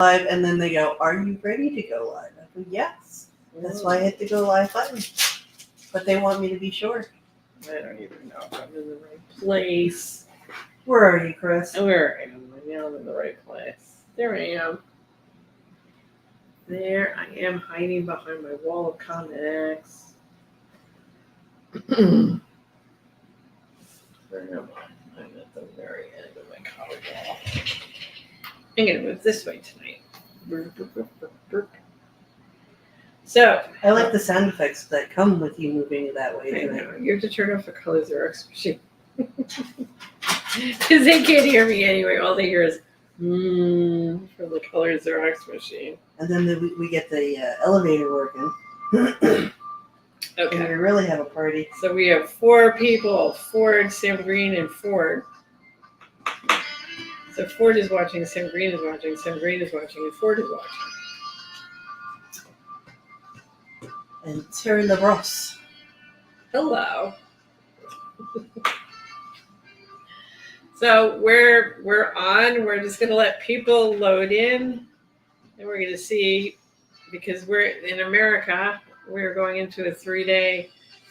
live, and then they go, "Are you ready to go live?" I go, "Yes." That's why I hit the go live button. But they want me to be sure. I don't even know if I'm in the right place. Where are you, Chris? Where am I? Now I'm in the right place. There I am. There I am hiding behind my wall of comics. Where am I? I'm at the very end of my comic wall. I'm going to move this way tonight. So I like the sound effects that come with you moving that way I tonight. know. You have to turn off the color Xerox machine. Because they can't hear me anyway. All they hear is from the color Xerox machine. And then we get the elevator working. And Okay. we really have a party. So we have 4 people: Ford, Sam Green, and Ford. So Ford is watching, Sam Green is watching, Sam Green is watching, and Ford is watching. And Terry LaBrosse. Hello. So we're on. We're just gonna let people load in, and we're gonna see, because we're in America. We're going into a 3-day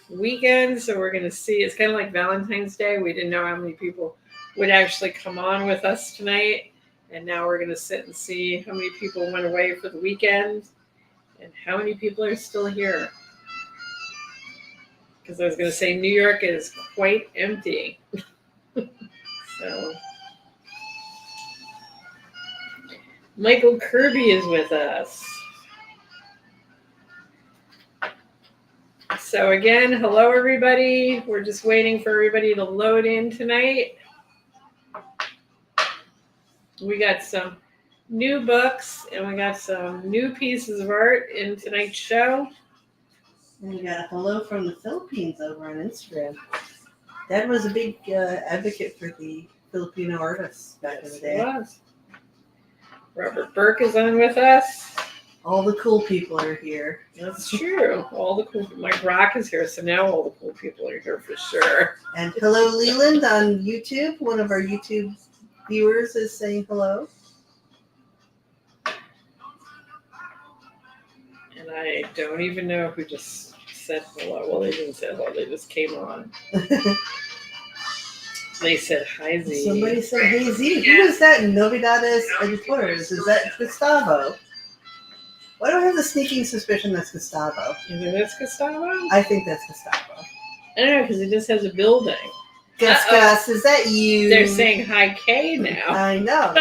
weekend, so we're gonna see. It's kind of like Valentine's Day. We didn't know how many people would actually come on with us tonight, and now we're gonna sit and see how many people went away for the weekend, and how many people are still here. Because I was gonna say New York is quite empty. So Michael Kirby is with us. So again, hello everybody. We're just waiting for everybody to load in tonight. We got some new books and we got some new pieces of art in tonight's show. And we got a hello from the Philippines over on Instagram. Dad was a big advocate for the Filipino artists back in the day. Was. Robert Burke is on with us. All the cool people are here. That's true. All the cool. Mike Rock is here, so now all the cool people are here for sure. And hello, Leland on YouTube. One of our YouTube viewers is saying hello. And I don't even know who just said hello. Well, they didn't say hello. They just came on. They said hi, Z. Somebody said, "Hey Z, who is that? Novedades Editores? Is that Gustavo?" Why do I have the sneaking suspicion that's Gustavo? You think that's Gustavo? I think that's Gustavo. I don't know, because it just has a building. Gus, is that you? They're saying hi, K now. I know.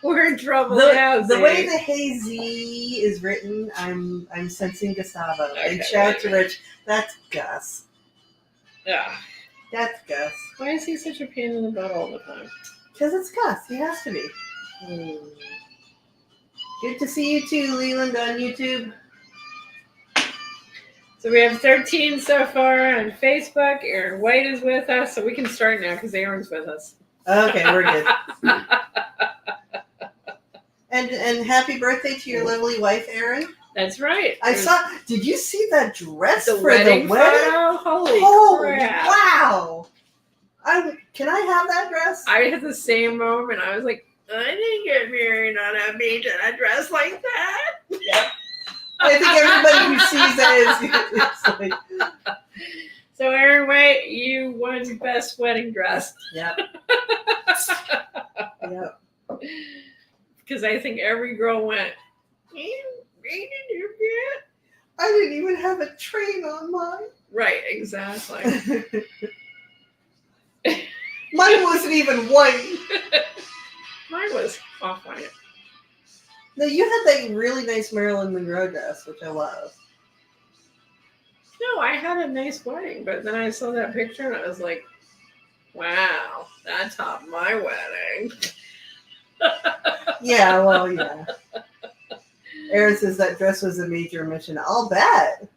We're in trouble now. The way the Hey Z is written, I'm sensing Gustavo. Okay, Big shout out to Rich. That's Gus. Yeah. That's Gus. Why is he such a pain in the butt all the time? Because it's Gus. He has to be. Good to see you too, Leland, on YouTube. So we have 13 so far on Facebook. Aaron White is with us, so we can start now because Aaron's with us. Okay, we're good. And happy birthday to your lovely wife, Erin. That's right. Did you see that dress the for wedding the wedding? photo? Holy crap. Wow. Can I have that dress? I had the same moment. I was like, I didn't get married on a beach in a dress like that. Yep. I think everybody who sees that is like... So Aaron White, you won best wedding dress. Yep. Yep. Because I think every girl went, I didn't even have a train on mine. right, exactly. Mine wasn't even white. Mine was off white. No, you had that really nice Marilyn Monroe dress, which I love. No, I had a nice wedding, but then I saw that picture and I was like, wow, that topped my wedding. Yeah, well, yeah. Aaron says that dress was a major omission. I'll bet.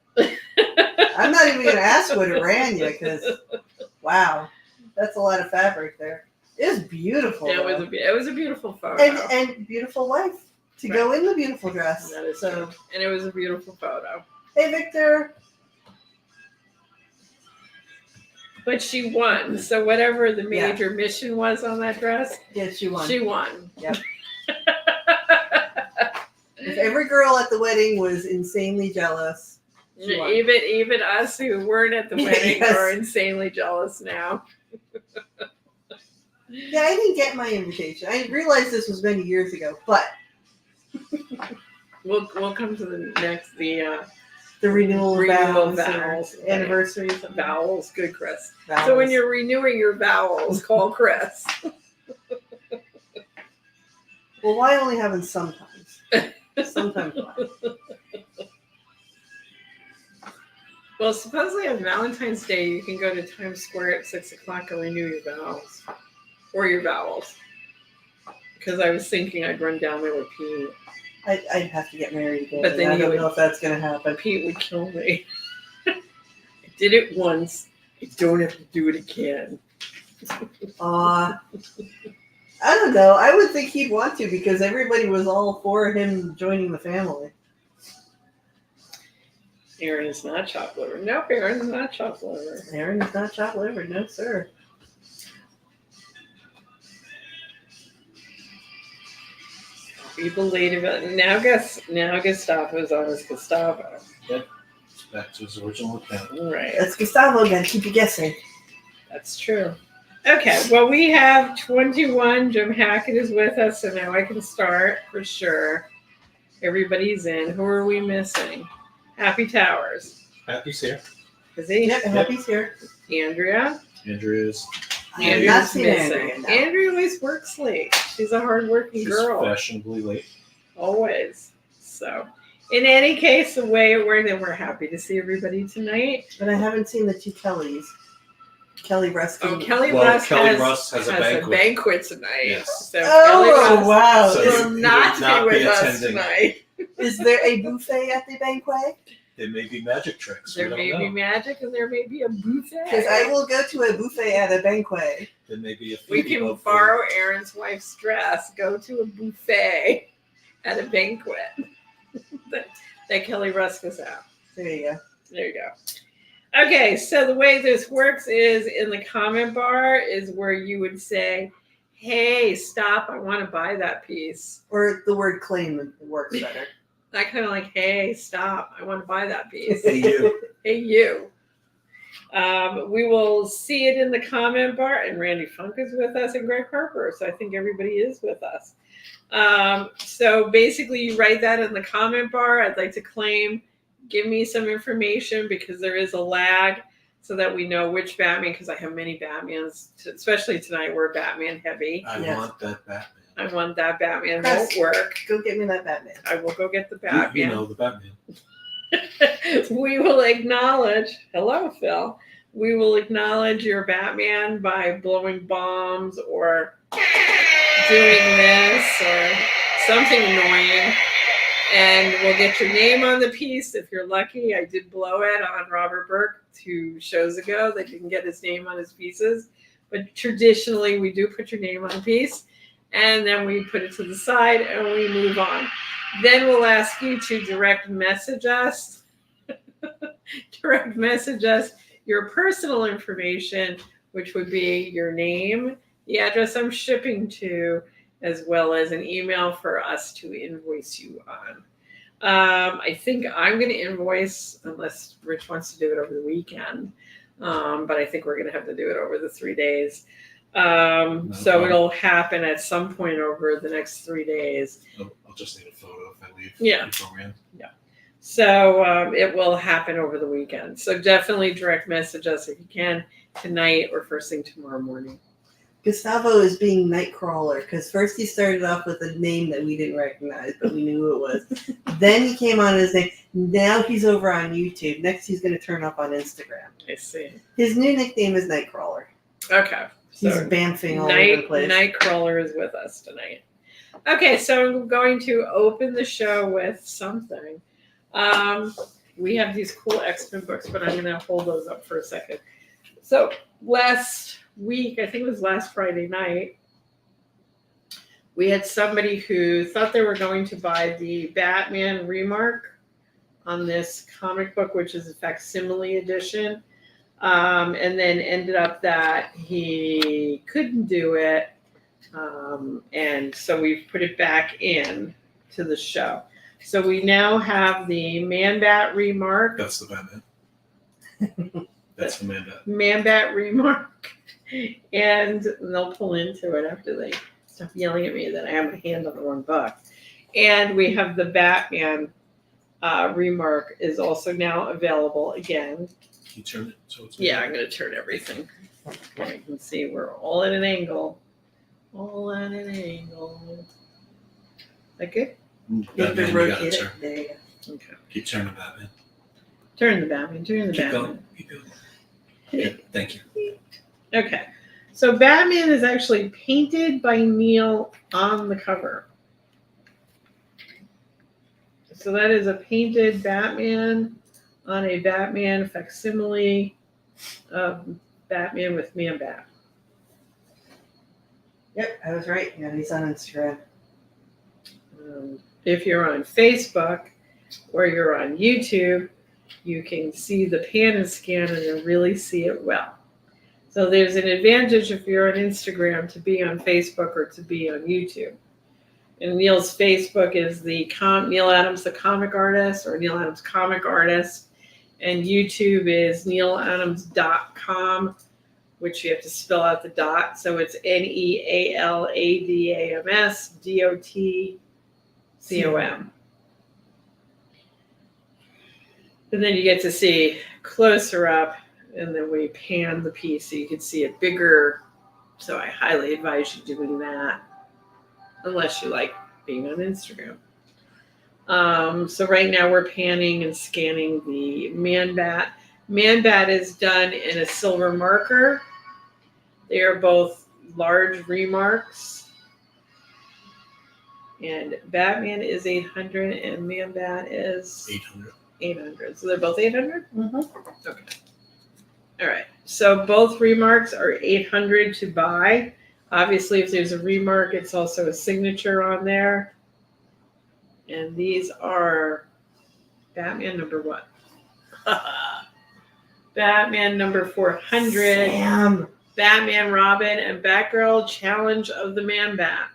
I'm not even going to ask what it ran you, because, wow, that's a lot of fabric there. It was beautiful. Yeah, it was a beautiful photo. And beautiful wife to go in the beautiful dress. That is true. And it was a beautiful photo. Hey, Victor. But she won. So whatever the major mission was on that dress, yeah, she won. She won. Yep. If every girl at the wedding was insanely jealous, she won. Even us who weren't at the wedding Yes. are insanely jealous now. Yeah, I didn't get my invitation. I realized this was many years ago, but We'll come to the the renewal renewal vows, vows, or anniversaries, of vowels. Good, Chris. vows. So when you're renewing your vowels, call Chris. well, why only happen sometimes? Sometimes why? Well, supposedly on Valentine's Day, you can go to Times Square at 6:00 and renew your vows or your vowels. Because I was thinking I'd run down there with Pete. I'd have to get married again. But then I you don't would- know if that's going to happen. Pete would kill me. I did it once. I don't have to do it again. I don't know. I would think he'd want to because everybody was all for him joining the family. Aaron is not chopped liver. Nope, Aaron is not chopped liver. Aaron is not chopped liver, no sir. We belated it. Now Gustavo's on as Gustavo. Back to his original account. Right. That's Gustavo again. Keep you guessing. That's true. Okay, well, we have 21. Jim Hackett is with us, so now I can start for sure. Everybody's in. Who are we missing? Happy Towers. Happy's here. Is he? Yep, Happy's here. Andrea. Andrea's I have not Andrea's seen missing. Andrea. No. Andrea always works late. She's a hardworking she's girl. fashionably late. Always. So, in any case, the way it worked, and we're happy to see everybody tonight. But I haven't seen the two Kellys. Kelly Ruskin. Oh, Kelly Well, Russ Kelly has, Russ has a a banquet. banquet tonight. Yes. So Kelly Oh, Russ wow. So will you not would not be with be us attending. tonight. Is there a buffet at the banquet? There may be magic tricks. There we don't may know. be magic and there may be a buffet. Because I will go to a buffet at a banquet. There may be a We foodie can buffet. borrow Aaron's wife's dress, go to a buffet at a banquet that Kelly Russ goes out. There you go. There you go. Okay, so the way this works is in the comment bar is where you would say, hey, stop, I want to buy that piece. Or the word claim works better. I kind of like, hey, stop, I want to buy that piece. Hey, you. Hey, you. We will see it in the comment bar, and Randy Funk is with us, and Greg Harper, so I think everybody is with us. So basically, you write that in the comment bar. I'd like to claim, give me some information because there is a lag so that we know which Batman, because I have many Batmans, especially tonight, we're Batman heavy. I Yes. want that Batman. I want that Batman. Chris. Won't work. Go get me that Batman. I will go get the You Batman. know the Batman. We will acknowledge, hello, Phil. We will acknowledge your Batman by blowing bombs or doing this or something annoying. And we'll get your name on the piece if you're lucky. I did blow it on Robert Burke 2 shows ago. They didn't get his name on his pieces. But traditionally, we do put your name on a piece. And then we put it to the side and we move on. Then we'll ask you to direct message us. Direct message us your personal information, which would be your name, the address I'm shipping to, as well as an email for us to invoice you on. I think I'm going to invoice, unless Rich wants to do it over the weekend. But I think we're going to have to do it over the 3 days. So problem. it'll happen at some point over the next 3 days. I'll just need a photo if I leave. Yeah. Beforehand. So it will happen over the weekend. So definitely direct message us if you can tonight or first thing tomorrow morning. Gustavo is being Nightcrawler because first he started off with a name that we didn't recognize, but we knew who it was. Then he came on his name. Now he's over on YouTube. Next he's going to turn up on Instagram. I see. His new nickname is Nightcrawler. Okay. He's So bamfing all over the place. Nightcrawler is with us tonight. Okay, so I'm going to open the show with something. We have these cool X-Men books, but I'm going to hold those up for a second. So last week, I think it was last Friday night, we had somebody who thought they were going to buy the Batman Remark on this comic book, which is a facsimile edition, and then ended up that he couldn't do it, and so we've put it back in to the show. So we now have the Man-Bat Remark. That's the Batman. That's the Man-Bat. Man-Bat Remark. And they'll pull into it after they stop yelling at me that I have my hand on the wrong book. And we have the Batman Remark is also now available again. Can you turn it so it's Yeah, I'm going to turn everything. Okay, you can see we're all at an angle. All at an angle. That good? You've been Batman, you gotta rotated. turn. There you go. Okay. Keep turning Batman. Turn the Batman. Turn the Keep Batman. going. Keep going. Yeah, thank you. Okay. So Batman is actually painted by Neil on the cover. So that is a painted Batman on a Batman facsimile of Batman with Man-Bat. Yep, I was right. Yeah, he's on Instagram. If you're on Facebook or you're on YouTube, you can see the pan and scan and you'll really see it well. So there's an advantage if you're on Instagram to be on Facebook or to be on YouTube. And Neil's Facebook is the Neil Adams, the comic artist, or Neil Adams comic artist. And YouTube is neiladams.com, which you have to spell out the dot. So it's NEALADAMSDOTCOM. And then you get to see closer up, and then we pan the piece so you can see it bigger. So I highly advise you doing that, unless you like being on Instagram. So right now we're panning and scanning the Man-Bat. Man-Bat is done in a silver marker. They are both large remarks. And Batman is 800 and Man-Bat is 800. 800. So they're both 800? Mm-hmm. Okay. All right. So both remarks are 800 to buy. Obviously, if there's a remark, it's also a signature on there. And these are Batman number what? Batman number 400. Sam. Batman, Robin, and Batgirl Challenge of the Man-Bat.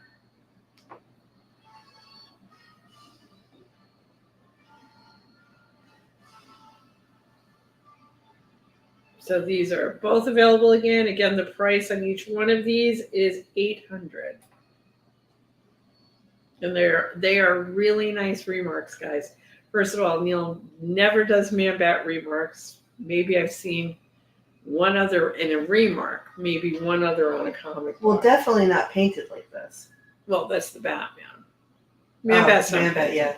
So these are both available again. Again, the price on each one of these is $800. And they are really nice remarks, guys. First of all, Neil never does Man-Bat remarks. Maybe I've seen one other in a remark, maybe one other on a comic Well, book. definitely not painted like this. Well, that's the Batman. Man-Bat's not Man-Bat, painted. yeah.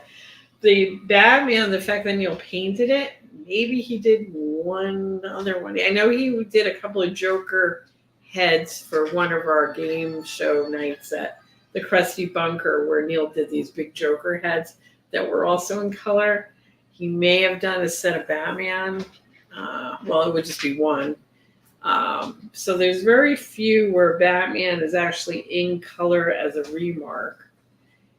The Batman, the fact that Neil painted it, maybe he did one other one. I know he did a couple of Joker heads for one of our game show nights at the Krusty Bunker, where Neil did these big Joker heads that were also in color. He may have done a set of Batman. Well, it would just be one. So there's very few where Batman is actually in color as a remark.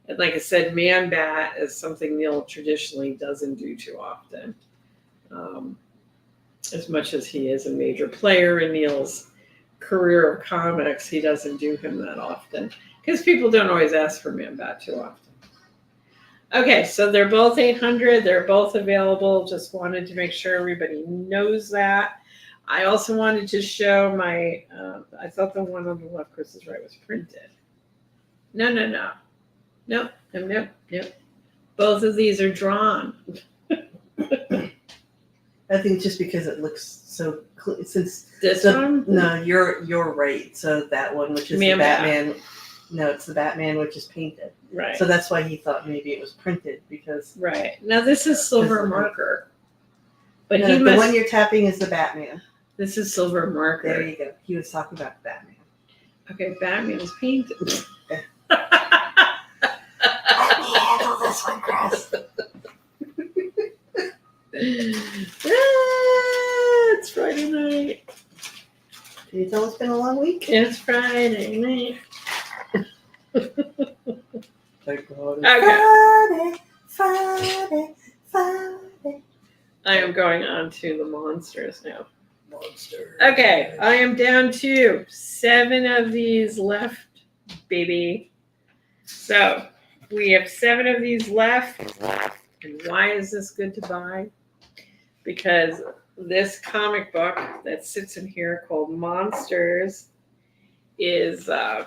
And like I said, Man-Bat is something Neil traditionally doesn't do too often. As much as he is a major player in Neil's career of comics, he doesn't do him that often. Because people don't always ask for Man-Bat too often. Okay, so they're both 800. They're both available. Just wanted to make sure everybody knows that. I also wanted to show my, I thought the one on the left, Chris is right, was printed. No. Nope. Both of these are drawn. I think just because it looks so clear. Since This the, one? No, you're right. So that one, which is Man-Bat. the Batman. No, it's the Batman, which is painted. Right. So that's why he thought maybe it was printed because. Right. Now this is silver marker. But No, he the must, one you're tapping is the Batman. this is silver There marker. you go. He was talking about the Batman. Okay, Batman is painted. Handle this one, Chris. It's Friday night. Can you tell it's been a long week? It's Friday night. Thank God. Okay. Friday. I am going on to the monsters now. Monster. Okay, I am down to 7 of these left, baby. So we have 7 of these left. And why is this good to buy? Because this comic book that sits in here called Monsters is, there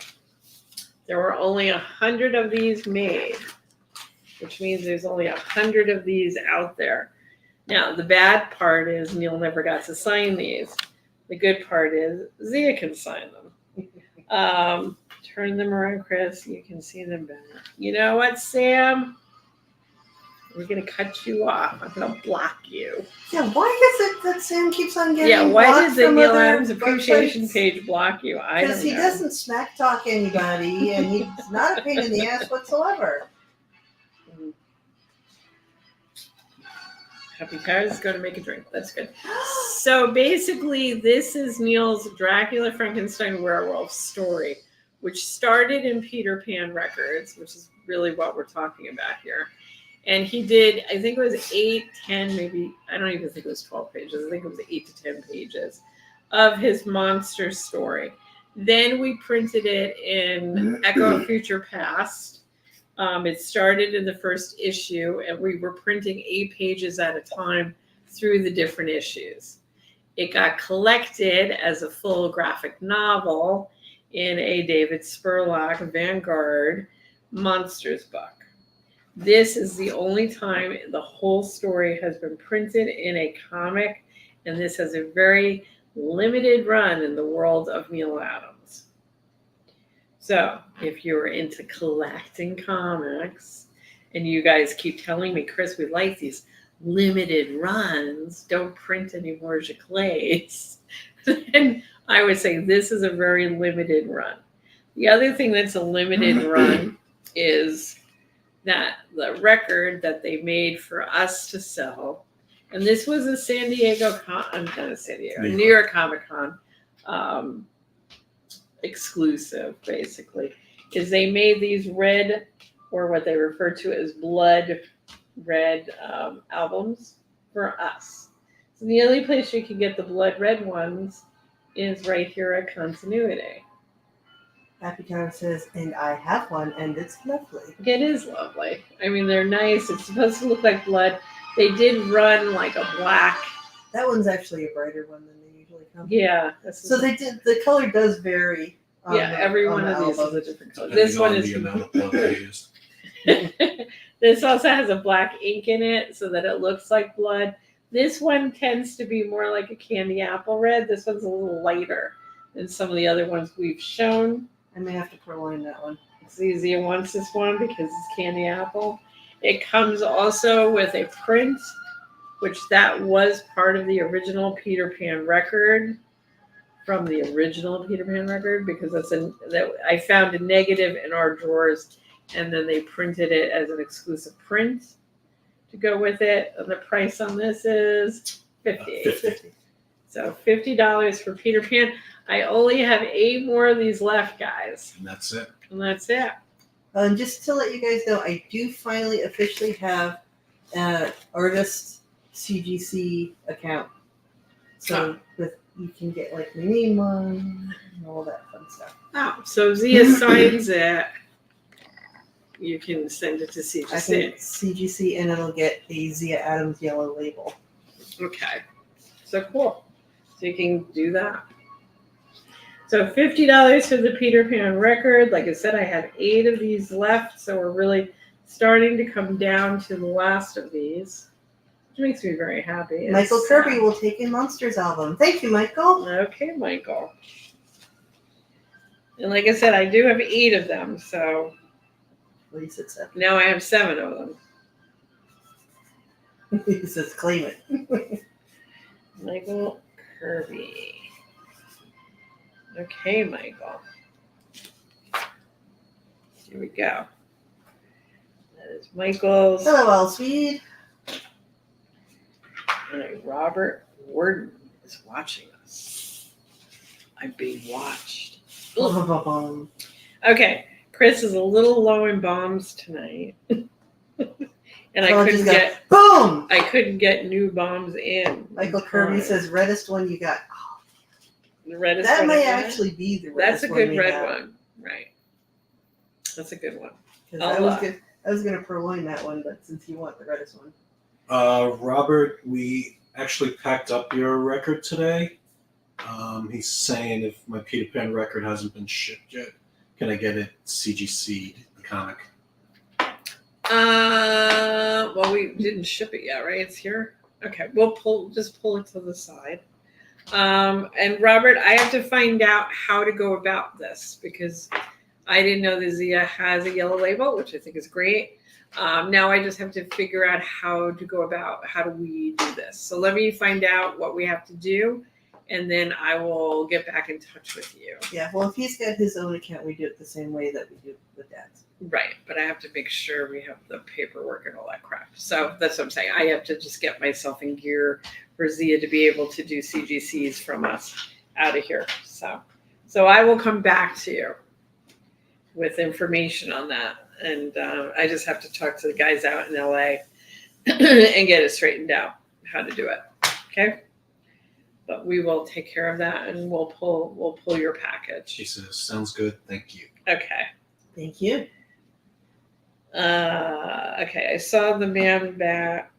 were only 100 of these made, which means there's only 100 of these out there. Now, the bad part is Neil never got to sign these. The good part is Zia can sign them. Turn them around, Chris. You can see them better. You know what, Sam? We're going to cut you off. I'm going to block you. Yeah, why is it that Sam keeps on getting Yeah, why blocked did the from Neil other Adams Appreciation websites? page block you? I don't know. Because he doesn't smack talk anybody, and he's not a pain in the ass whatsoever. Happy Paris is going to make a drink. That's good. So basically, this is Neil's Dracula Frankenstein werewolf story, which started in Peter Pan Records, which is really what we're talking about here. And he did, I think it was 8, 10, maybe, I don't even think it was 12 pages. I think it was 8 to 10 pages of his monster story. Then we printed it in Echo of Future Past. It started in the first issue, and we were printing 8 pages at a time through the different issues. It got collected as a full graphic novel in a David Spurlock Vanguard Monsters book. This is the only time the whole story has been printed in a comic, and this has a very limited run in the world of Neil Adams. So, if you're into collecting comics, and you guys keep telling me, Chris, we like these limited runs, don't print any more Giclées, then I would say this is a very limited run. The other thing that's a limited run is that the record that they made for us to sell, and this was a San Diego, New York Comic Con exclusive, basically, is they made these red, or what they refer to as blood red albums for us. So the only place you can get the blood red ones is right here at Continuity. Happy Time says, and I have one, and it's lovely. It is lovely. I mean, they're nice. It's supposed to look like blood. They did run like a black. That one's actually a brighter one than they usually come. Yeah. So they did. The color does vary. Yeah, every one of these is a different color. This one is. the amount of blood they used. This also has a black ink in it so that it looks like blood. This one tends to be more like a candy apple red. This one's a little lighter than some of the other ones we've shown. I may have to purloin that one. Zia wants this one because it's candy apple. It comes also with a print, which that was part of the original Peter Pan record, from the original Peter Pan record, because that I found a negative in our drawers, and then they printed it as an exclusive print to go with it. And the price on this is $50. $50. So $50 for Peter Pan. I only have 8 more of these left, guys. And that's it. And that's it. And just to let you guys know, I do finally officially have an artist CGC account. So with you can get like my name on and all that fun stuff. Oh, so Zia signs it. You can send it to I can CGC. CGC and it'll get a Zia Adams yellow label. Okay. So cool. So you can do that. So $50 for the Peter Pan record. Like I said, I have 8 of these left, so we're really starting to come down to the last of these, which makes me very happy. Michael Kirby will take a Monsters album. Thank you, Michael. Okay, Michael. And like I said, I do have 8 of them, so At least it's 7. now I have 7 of them. He says claim it. Michael Kirby. Okay, Michael. Here we go. That is Michael's. Hello, Elsweed. And Robert Warden is watching us. I'm being watched. Ugh. Okay, Chris is a little low in bombs tonight. And So I just couldn't go, get boom! I couldn't get new bombs in. Michael Kirby time. says reddest one you got. The reddest That one may I got? actually be the That's reddest a one good we red have. one. Right. That's a good one. 'Cause I'll that was look. good. I was gonna purloin that one, but since you want the Redis one, Robert, we actually packed up your record today. He's saying if my Peter Pan record hasn't been shipped yet, can I get it CGC'd, the comic? Well, we didn't ship it yet, right? It's here. Okay, we'll just pull it to the side. And Robert, I have to find out how to go about this because I didn't know the Zia has a yellow label, which I think is great. Now I just have to figure out how to go about how do we do this. So let me find out what we have to do, and then I will get back in touch with you. yeah. Well, if he's got his own account, we do it the same way that we do with Dad's. Right, but I have to make sure we have the paperwork and all that crap. So that's what I'm saying. I have to just get myself in gear for Zia to be able to do CGCs from us out of here. So I will come back to you with information on that. And I just have to talk to the guys out in LA and get it straightened out how to do it. Okay. But we will take care of that and we'll pull your package. She says, sounds good, thank you. Okay. Thank you. Okay, I saw the man bat.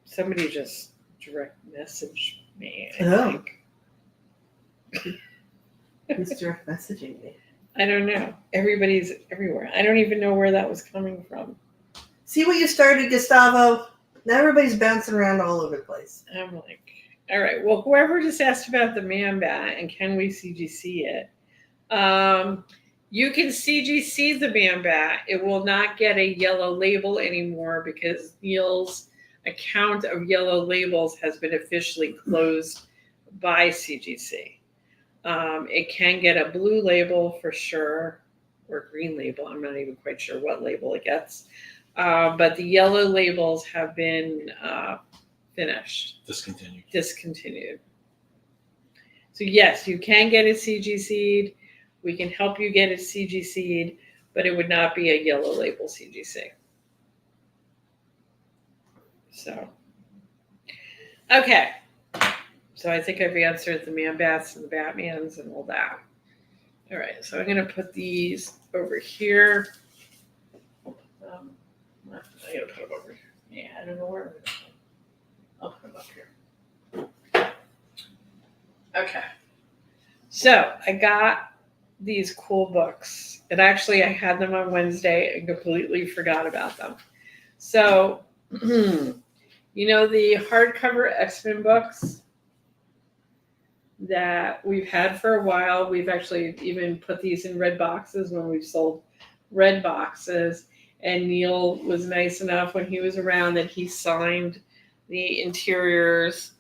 Somebody just direct messaged me. I think. Who's direct messaging me? I don't know. Everybody's everywhere. I don't even know where that was coming from. See what you started, Gustavo? Now everybody's bouncing around all over the place. I'm like, all right. Well, whoever just asked about the man bat and can we CGC it? You can CGC the man bat. It will not get a yellow label anymore because Neil's account of yellow labels has been officially closed by CGC. It can get a blue label for sure, or green label. I'm not even quite sure what label it gets. But the yellow labels have been finished. Discontinued. So yes, you can get a CGC'd. We can help you get a CGC'd, but it would not be a yellow label CGC. So, okay. So I think I've answered the man bats and the Batmans and all that. All right, so I'm going to put these over here. I'm going to put them over here. Yeah, I don't know where I'm going to put them. I'll put them up here. Okay. So I got these cool books. And actually, I had them on Wednesday and completely forgot about them. So, you know, the hardcover X-Men books that we've had for a while. We've actually even put these in red boxes when we've sold red boxes. And Neil was nice enough when he was around that he signed the interiors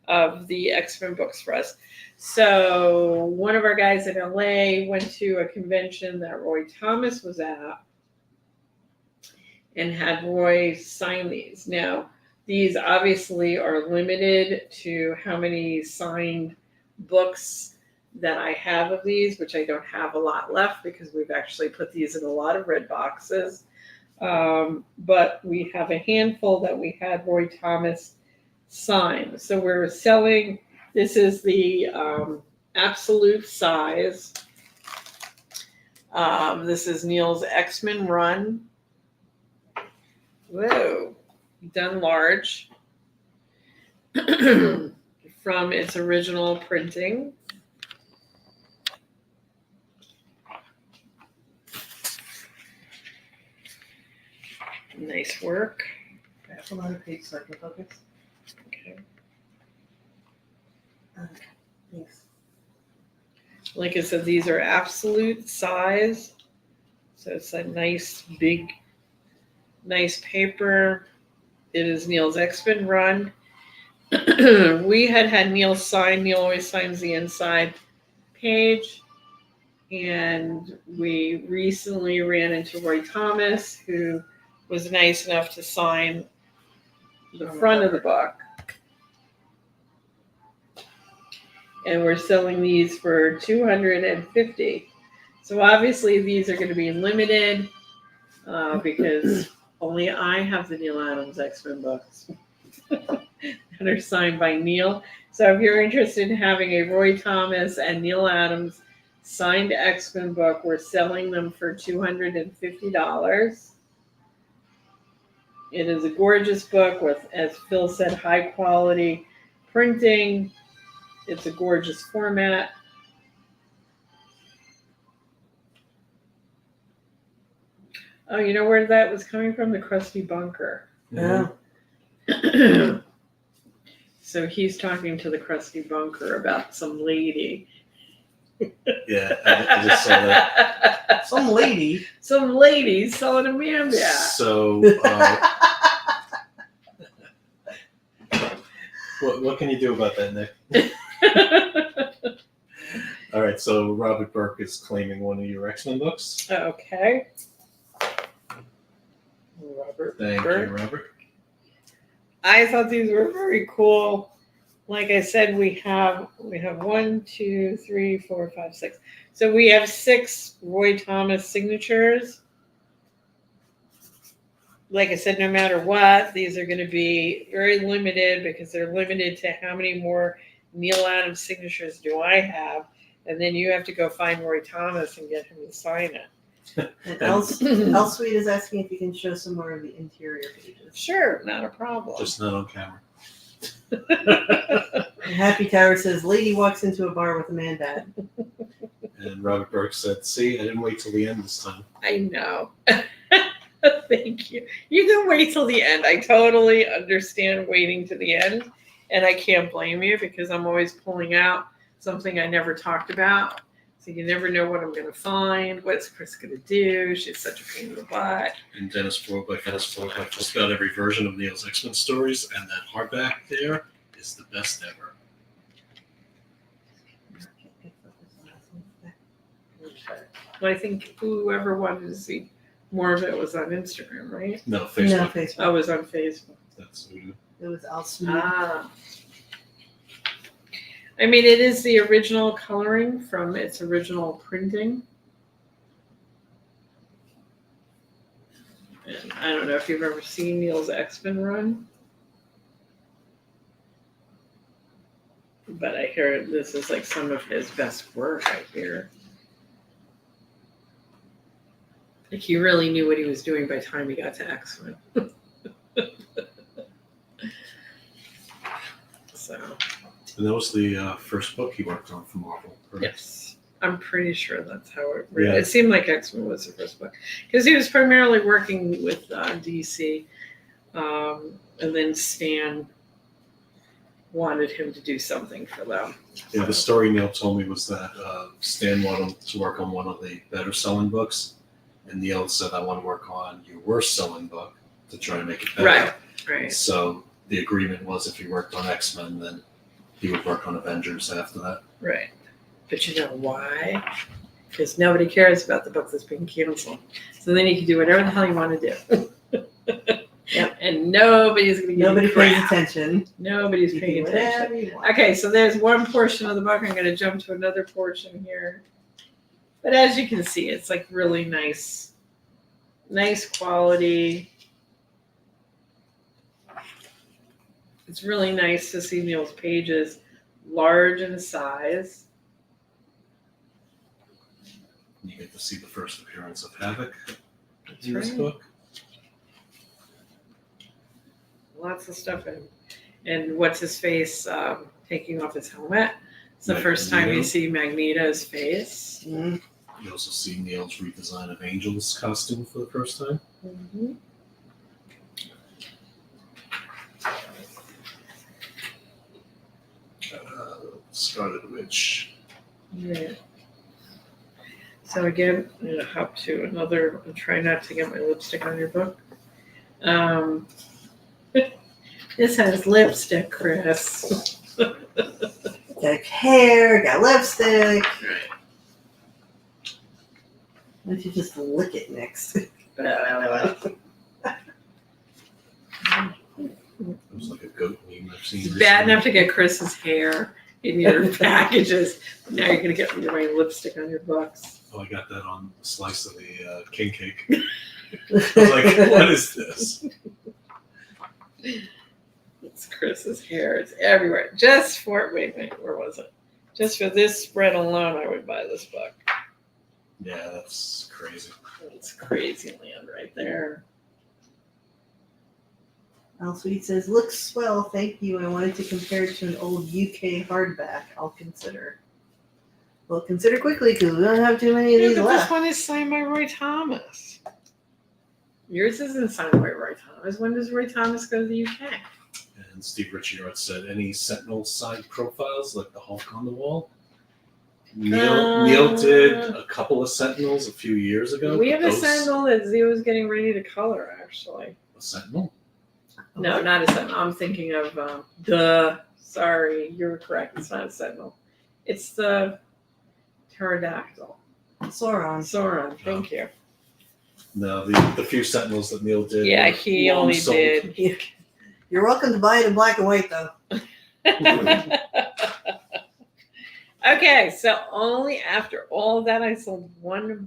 of the X-Men books for us. So one of our guys in LA went to a convention that Roy Thomas was at and had Roy sign these. Now, these obviously are limited to how many signed books that I have of these, which I don't have a lot left because we've actually put these in a lot of red boxes. But we have a handful that we had Roy Thomas sign. So we're selling, this is the absolute size. This is Neil's X-Men run. Whoa, done large. From its original printing. Nice work. Hold on a page so I can focus. Okay. Thanks. Like I said, these are absolute size. So it's a nice, big, nice paper. It is Neil's X-Men run. We had Neil sign. Neil always signs the inside page. And we recently ran into Roy Thomas, who was nice enough to sign the front of the book. And we're selling these for $250. So obviously these are going to be limited because only I have the Neil Adams X-Men books that are signed by Neil. So if you're interested in having a Roy Thomas and Neil Adams signed X-Men book, we're selling them for $250. It is a gorgeous book with, as Phil said, high quality printing. It's a gorgeous format. Oh, you know where that was coming from? The Crusty Bunker. Oh. So he's talking to the Crusty Bunker about some lady. Yeah, I just saw that. Some lady. Some lady selling a man bat. So, what can you do about that, Nick? All right, so Robert Burke is claiming one of your X-Men books. Okay. Robert Thank Burke. you, Robert. I thought these were very cool. Like I said, we have 1, 2, 3, 4, 5, 6. So we have 6 Roy Thomas signatures. Like I said, no matter what, these are going to be very limited because they're limited to how many more Neil Adams signatures do I have, and then you have to go find Roy Thomas and get him to sign it. And Elsweet is asking if you can show some more of the interior pages. Sure, not a problem. Just not on camera. And Happy Tower says, lady walks into a bar with a man bat. And Robert Burke said, "See, I didn't wait till the end this time." I know. Thank you. You can wait till the end. I totally understand waiting to the end, and I can't blame you because I'm always pulling out something I never talked about. So you never know what I'm going to find. What's Chris going to do? She's such a pain in the butt. And Dennis Ford by just about every version of Neil's X-Men stories, and that hardback there is the best ever. Well, I think whoever wanted to see more of it was on Instagram, right? No, No, Facebook. Facebook. Oh, it was on Facebook. That's voodoo. It was Elsweet. Ah. I mean, it is the original coloring from its original printing. And I don't know if you've ever seen Neil's X-Men run. But I hear this is like some of his best work, I hear. Like he really knew what he was doing by the time he got to X-Men. So, And that was the first book he worked on for Marvel. Correct? yes, I'm pretty sure that's how it read. Yeah. It seemed like X-Men was the first book. Because he was primarily working with DC. And then Stan wanted him to do something for them. Yeah, the story Neil told me was that Stan wanted him to work on one of the better selling books, and Neil said, "I want to work on your worst selling book to try to make it better." Right. So the agreement was if he worked on X-Men, then he would work on Avengers after that. Right. But you know why? Because nobody cares about the book that's being canceled. So then you can do whatever the hell you want to do. Yep. And nobody's going to give Nobody you pays crap. attention. Nobody's You do paying attention. whatever you want. Okay, so there's one portion of the book. I'm going to jump to another portion here. But as you can see, it's like really nice quality. It's really nice to see Neil's pages large in size. You get to see the first appearance of Havoc That's in this right. book. Lots of stuff in. And what's his face taking off his helmet. It's the first time you Magneto. see Magneto's face. Mm. You also see Neil's redesign of Angel's costume for the first time. Mm-hmm. Scarlet Witch. Yeah. So again, I'm gonna hop to another. I'll try not to get my lipstick on your book. This has lipstick, Chris. Got hair, got lipstick. Why don't you just lick it next? It was like a goat meme I've seen. It's bad enough to get Chris's hair in your packages. Now you're gonna get my lipstick on your books. Oh, I got that on a slice of the king cake. I was like, what is this? It's Chris's hair. It's everywhere. Just for wait, where was it? Just for this spread alone, I would buy this book. Yeah, that's crazy. It's crazy land right there. Al Sweet says, looks swell, thank you. I wanted to compare it to an old UK hardback. I'll consider. Well, consider quickly because we don't have too many of Yeah, these but left. this one is signed by Roy Thomas. Yours isn't signed by Roy Thomas. When does Roy Thomas go to the UK? And Steve Ritchie said, any Sentinel side profiles like the Hulk on the wall? Neil did a couple of Sentinels a few years ago. We but have a those- Sentinel that Zia was getting ready to color, actually. A Sentinel? No, not a Sentinel. I'm thinking of, sorry, you're correct. It's not a Sentinel. It's the pterodactyl. Sauron. Thank you. No, the few Sentinels that Neil did. Yeah, were he long only sold. did. You're welcome to buy it in black and white, though. Okay, so only after all of that I sold $1.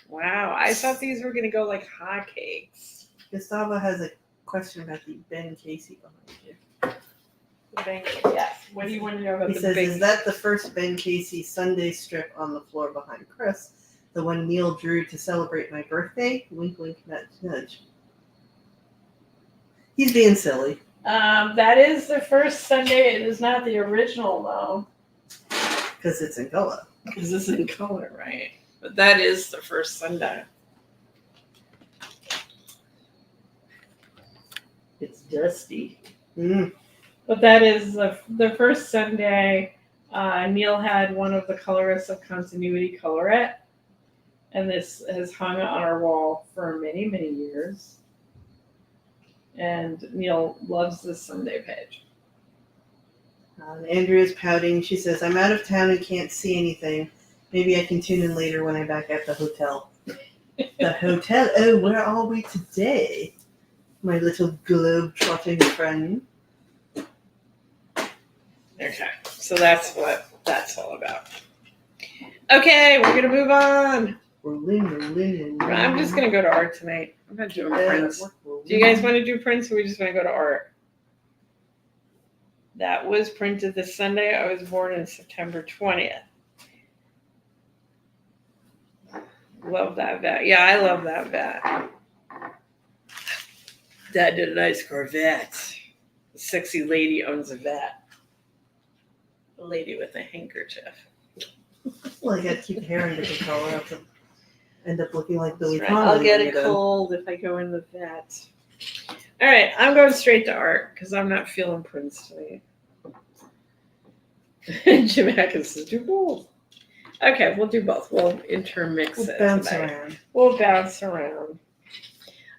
Wow, I thought these were going to go like hotcakes. Gustavo has a question about the Ben Casey behind you. Yes. What do you want to know about He the says, big? is that the first Ben Casey Sunday strip on the floor behind Chris? The one Neil drew to celebrate my birthday? Wink, wink, nudge, nudge. He's being silly. That is the first Sunday. It is not the original though, Because it's in color. because it's in color, right? But that is the first Sunday. It's dusty. Mm. But that is the first Sunday. Neil had one of the colorists of Continuity color it. And this has hung on our wall for many, many years. And Neil loves this Sunday page. Andrea's pouting. She says, I'm out of town and can't see anything. Maybe I can tune in later when I'm back at the hotel. The hotel? Oh, where are we today? My little globe-trotting friend. Okay, so that's what that's all about. Okay, we're going to move on. Rolling. I'm just going to go to art tonight. I'm not doing prints. Do you guys want to do prints or we just want to go to art? That was printed this Sunday. I was born on September 20th. Love that vet. Yeah, I love that vet. Dad did a nice Corvette. The sexy lady owns a vet. A lady with a handkerchief. Well, I gotta keep the hair under control or else I'll end up looking like Billy That's right. Connolly. I'll get when a you're done. cold if I go in the vet. All right, I'm going straight to art because I'm not feeling prints today. Jim Atkins says, do both. Okay, we'll do both. We'll intermix We'll it. bounce tonight. around. We'll bounce around.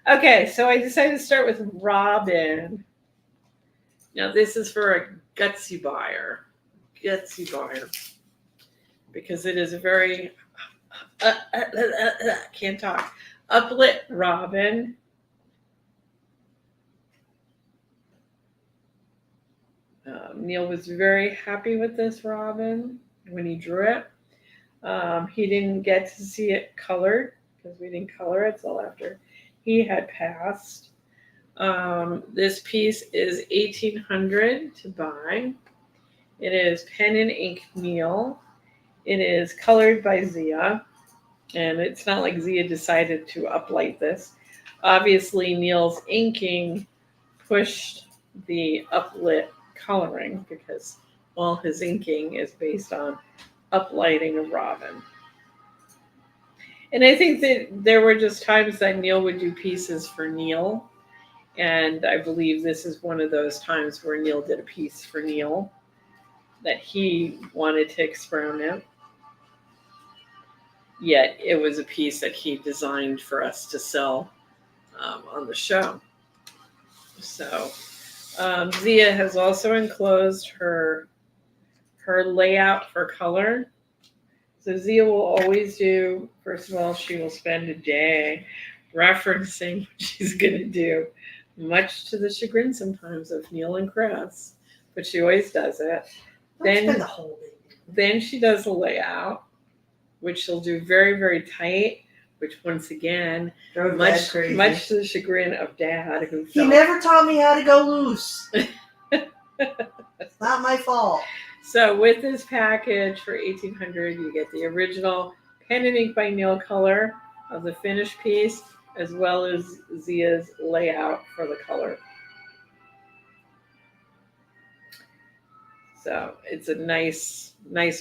Okay, so I decided to start with Robin. Now, this is for a gutsy buyer. Because it is a very, can't talk, uplit Robin. Neil was very happy with this Robin when he drew it. He didn't get to see it colored because we didn't color it till after he had passed. This piece is $1,800 to buy. It is pen and ink Neil. It is colored by Zia, and it's not like Zia decided to uplight this. Obviously, Neil's inking pushed the uplit coloring because all his inking is based on uplighting of Robin. And I think that there were just times that Neil would do pieces for Neil, and I believe this is one of those times where Neil did a piece for Neil that he wanted to experiment. Yet it was a piece that he designed for us to sell on the show. So Zia has also enclosed her layout for color. So Zia will always do, first of all, she will spend a day referencing what she's going to do, much to the chagrin sometimes of Neil and Chris, but she always does it. Don't spend the whole day. Then she does a layout, which she'll do very, very tight, which once again, Drove Dad much crazy. to the chagrin of Dad, who He felt never taught me how to go loose. It's not my fault. So with this package for $1,800, you get the original pen and ink by Neil color of the finished piece. as well as Zia's layout for the color. So it's a nice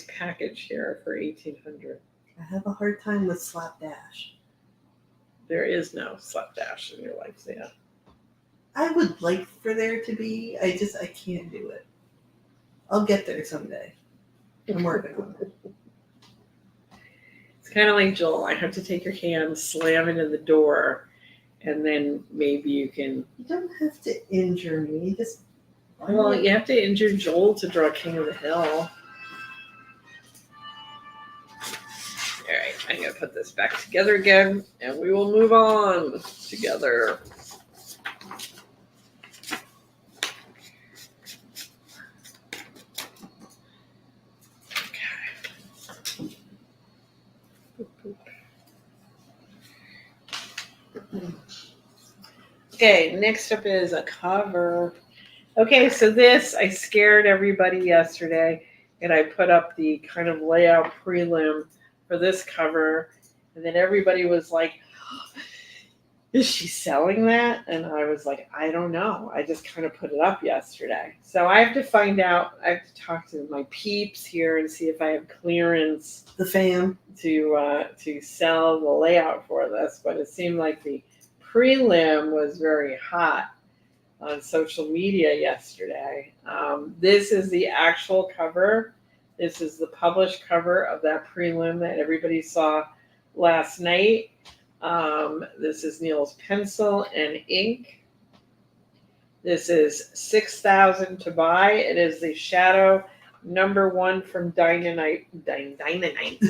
package here for 1800. I have a hard time with slapdash. There is no slapdash in your life, Zia. I would like for there to be. I can't do it. I'll get there someday. I'm working on it. It's kind of like Joel. I have to take your hand, slam it in the door, and then maybe you can. You don't have to injure me. Just Well, you have to injure Joel to draw King of the Hill. All right, I'm going to put this back together again, and we will move on together. Okay, next up is a cover. Okay, so this, I scared everybody yesterday, and I put up the kind of layout prelim for this cover, and then everybody was like, is she selling that? And I was like, I don't know. I just kind of put it up yesterday. So I have to find out, I have to talk to my peeps here and see if I have clearance the fam. to sell the layout for this, but it seemed like the prelim was very hot on social media yesterday. This is the actual cover. This is the published cover of that prelim that everybody saw last night. This is Neil's pencil and ink. This is $6,000 to buy. It is the Shadow #1 from Dynamite. Dynamite.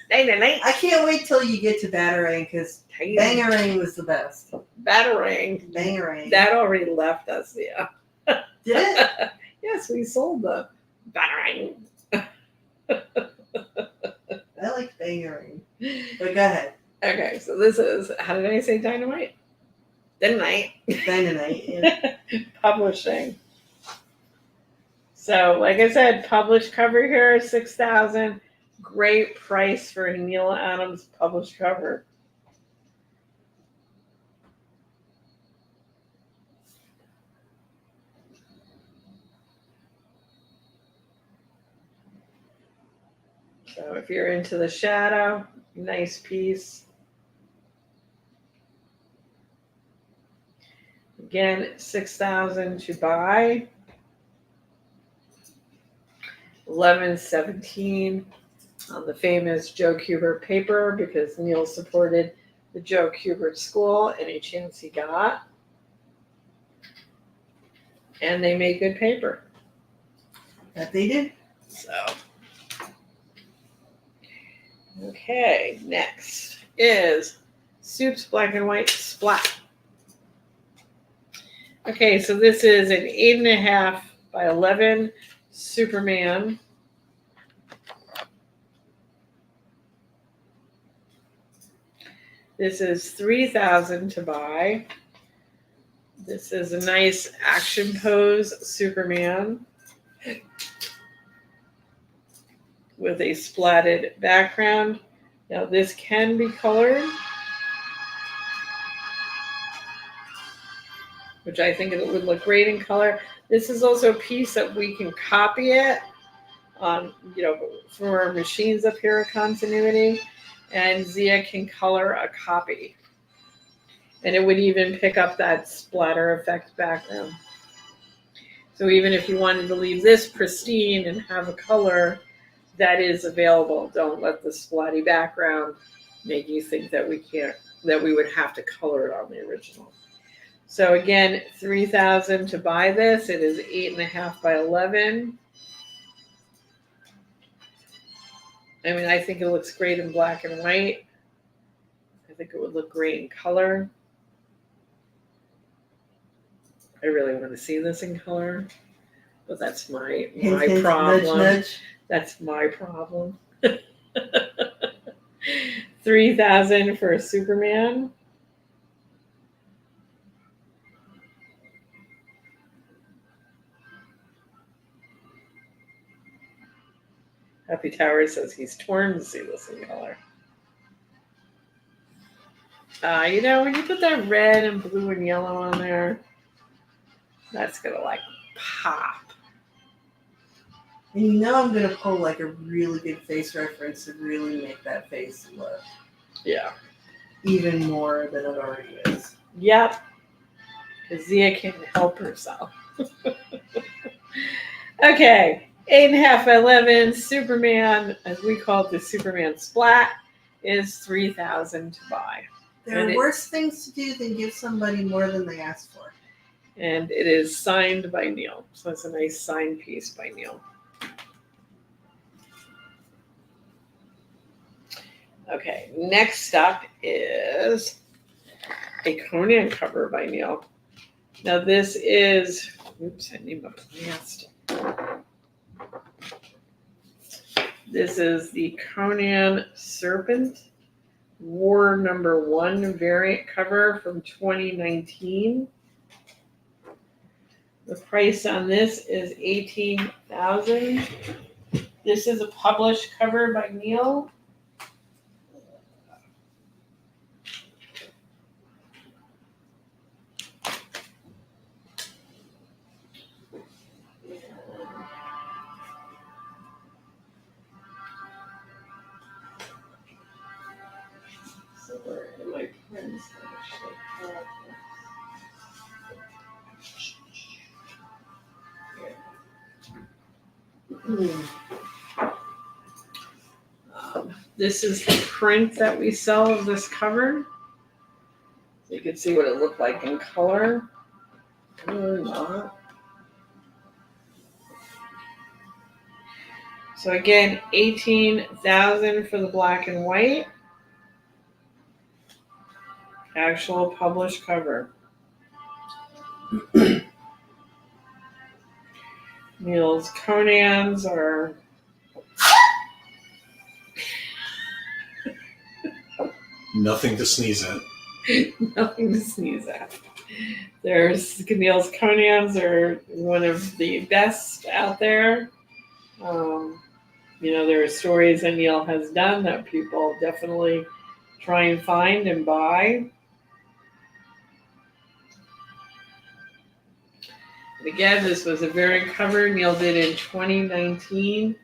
I can't wait till you get to Batarang because Bangarang was the best. Batarang. Bangarang. That already left us, yeah. Did it? Yes, we sold the Batarang. I like Bangarang. But go ahead. Okay, so this is, how did I say dynamite? Dynamite. Dynamite. Yeah. Publishing. So, like I said, published cover here, $6,000. Great price for a Neil Adams published cover. So if you're into the Shadow, nice piece. Again, $6,000 to buy. 11.17 on the famous Joe Kubert paper because Neil supported the Joe Kubert School any chance he got. And they made good paper. That they did. So, okay, next is Soup's Black and White Splat. Okay, so this is an 8.5 by 11 Superman. This is $3,000 to buy. This is a nice action pose Superman with a splatted background. Now this can be colored, which I think it would look great in color. This is also a piece that we can copy it on, from our machines up here at Continuity, and Zia can color a copy. And it would even pick up that splatter effect background. So even if you wanted to leave this pristine and have a color, that is available. Don't let the splatty background make you think that we would have to color it on the original. So again, $3,000 to buy this. It is 8.5 by 11. I mean, I think it looks great in black and white. I think it would look great in color. I really want to see this in color, but that's my Hint, problem. Nudge, nudge. That's my problem. $3,000 for a Superman. Happy Tower says he's torn to see this in color. When you put that red and blue and yellow on there, that's gonna like pop. And you know I'm gonna pull like a really good face reference to really make that face look Yeah. even more than it already is. Yep. Because Zia can't help herself. Okay. 8.5 by 11 Superman, as we call it, the Superman splat, is $3,000 to buy. There And are it- worse things to do than give somebody more than they asked for. And it is signed by Neil. So it's a nice signed piece by Neil. Okay, next up is a Conan cover by Neil. Now this is, oops, I need my plastic. This is the Conan Serpent War #1 variant cover from 2019. The price on this is $18,000. This is a published cover by Neil. So where are my prints? This is the print that we sell of this cover. So you can see what it looked like in color. Or not. So again, $18,000 for the black and white. Actual published cover. Neil's Conans are Nothing to sneeze at. nothing to sneeze at. There's Neil's Conans are one of the best out there. There are stories that Neil has done that people definitely try and find and buy. And again, this was a variant cover Neil did in 2019.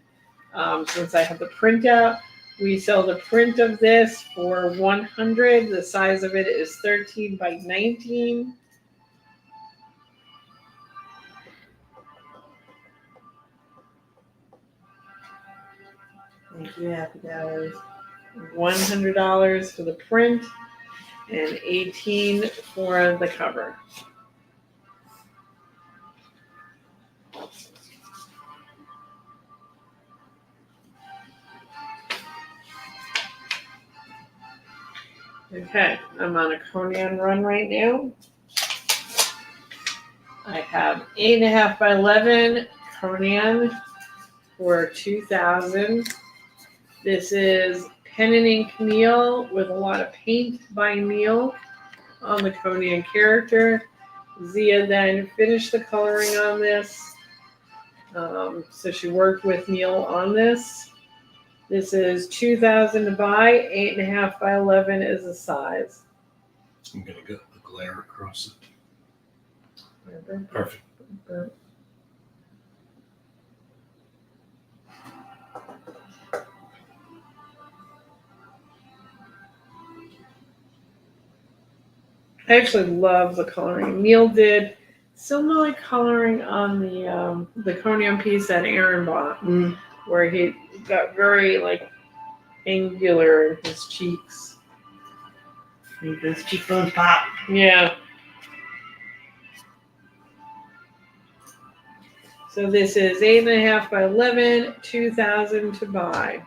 Since I have the printout, we sell the print of this for $100. The size of it is 13 by 19. Thank you, Happy Dollars. $100 for the print and $18 for the cover. Okay, I'm on a Conan run right now. I have 8.5 by 11 Conan for $2,000. This is pen and ink Neil with a lot of paint by Neil on the Conan character. Zia then finished the coloring on this. So she worked with Neil on this. This is $2,000 to buy. 8.5 by 11 is the size. I'm gonna get the glare across it. Perfect. I actually love the coloring. Neil did similar coloring on the Conan piece that Aaron bought, where he got very like angular in his cheeks. Make those cheekbones pop. Yeah. So this is 8.5 by 11, $2,000 to buy.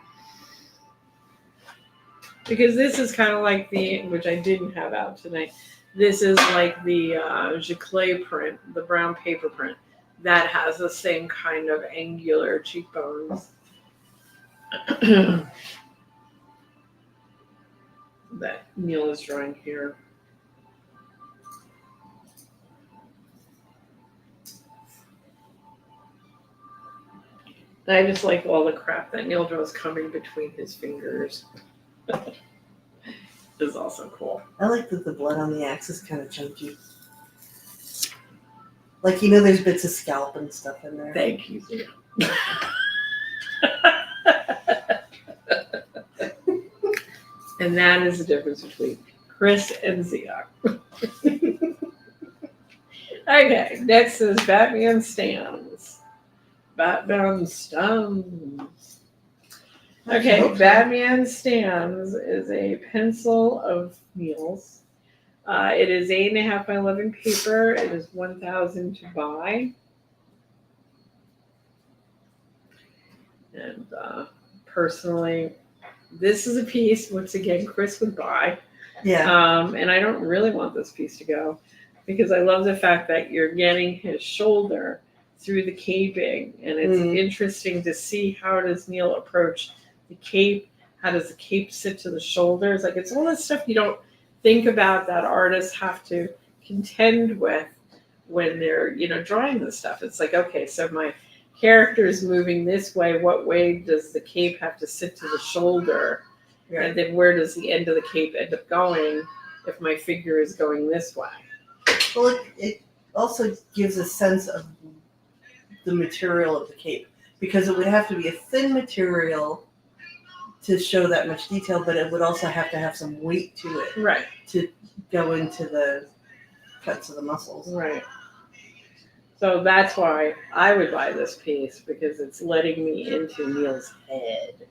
Because this is kind of like which I didn't have out tonight. This is like the Giclée print, the brown paper print, that has the same kind of angular cheekbones that Neil is drawing here. I just like all the crap that Neil draws coming between his fingers. is also cool. I like that the blood on the axe is kind of chunky. Like, you know, there's bits of scalp and stuff in there. Thank you. And that is the difference between Chris and Zia. Okay, next is Batman Stands. Batman Stands. Okay, Okay. Batman Stands is a pencil of Neil's. It is 8.5 by 11 paper. It is 1,000 to buy. And personally, this is a piece, once again, Chris would buy. Yeah. And I don't really want this piece to go because I love the fact that you're getting his shoulder through the caping. And it's interesting to see how does Neil approach the cape. How does the cape sit to the shoulders? Like, it's all that stuff you don't think about that artists have to contend with when they're, drawing this stuff. It's like, okay, so my character is moving this way. What way does the cape have to sit to the shoulder? Right. And then where does the end of the cape end up going if my figure is going this way? Well, it also gives a sense of the material of the cape, because it would have to be a thin material to show that much detail, but it would also have to have some weight to it Right. to go into the cuts of the muscles. Right. So that's why I would buy this piece, because it's letting me into Neil's head.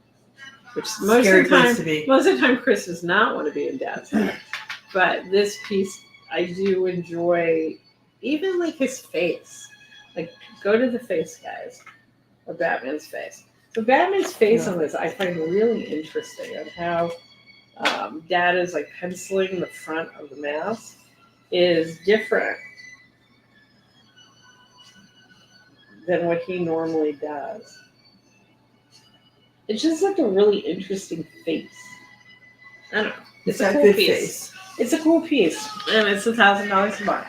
Which most Scary of the place time, to be. most of the time, Chris does not want to be in Dad's head. But this piece, I do enjoy, even like his face. Like, go to the face, guys, or Batman's face. So Batman's face on this, I find really interesting, on how Dad is like penciling the front of the mask is different than what he normally does. It's just like a really interesting face. I don't know. It's a got cool good piece. face. It's a cool piece, and it's $1,000 to buy.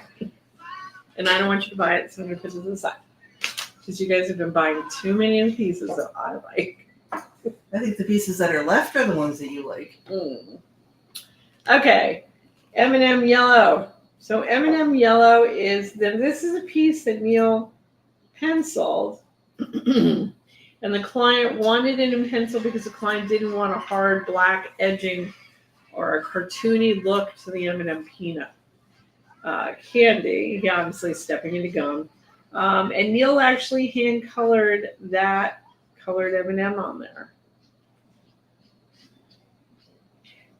And I don't want you to buy it, so I'm going to put it to the side. Because you guys have been buying too many of the pieces that I like. I think the pieces that are left are the ones that you like. Okay, M&M Yellow. So M&M Yellow is, this is a piece that Neil penciled. And the client wanted it in pencil because the client didn't want a hard black edging or a cartoony look to the M&M peanut candy. He obviously stepping into gum. And Neil actually hand colored that colored M&M on there.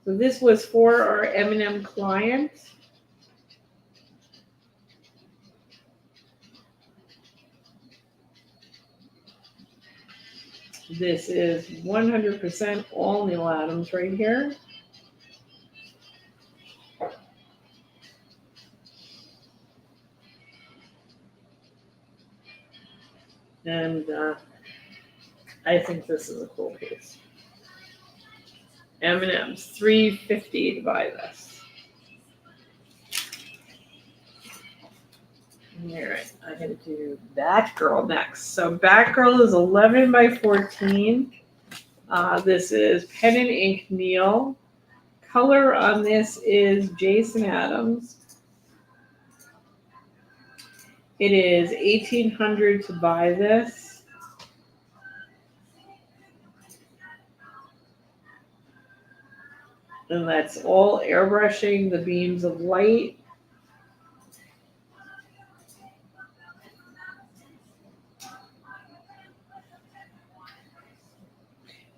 So this was for our M&M client. This is 100% all Neil Adams right here. And I think this is a cool piece. M&M's $3.50 to buy this. All right, I'm going to do Batgirl next. So Batgirl is 11 by 14. This is pen and ink Neil. Color on this is Jason Adams. It is $1,800 to buy this. And that's all airbrushing the beams of light.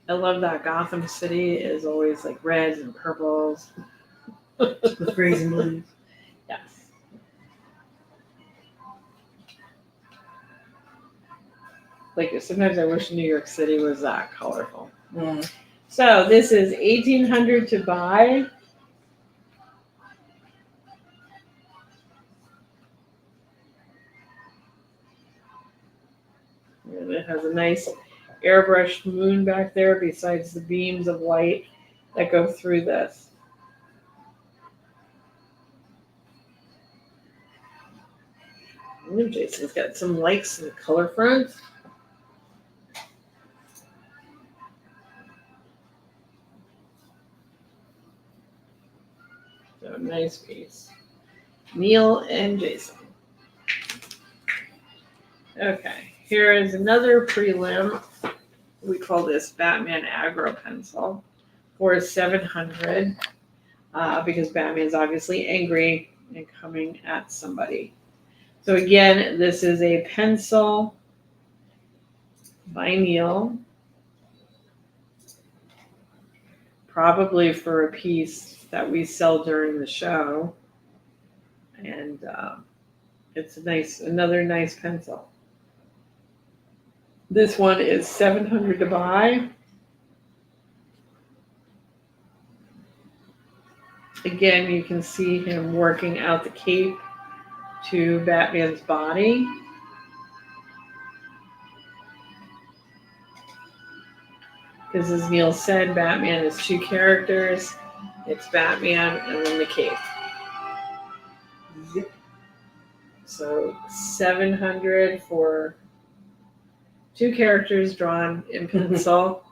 I love that Gotham City is always like reds and purples. With grays and blues. Yes. Like, sometimes I wish New York City was that colorful. So this is $1,800 to buy. And it has a nice airbrushed moon back there besides the beams of light that go through this. Ooh, Jason's got some likes in the color front. Nice piece. Neil and Jason. Okay, here is another prelim. We call this Batman Aggro Pencil for 700 because Batman's obviously angry and coming at somebody. So again, this is a pencil by Neil, probably for a piece that we sell during the show. And it's another nice pencil. This one is 700 to buy. Again, you can see him working out the cape to Batman's body. Because as Neil said, Batman is two characters. It's Batman and then the cape. Yep. So 700 for two characters drawn in pencil.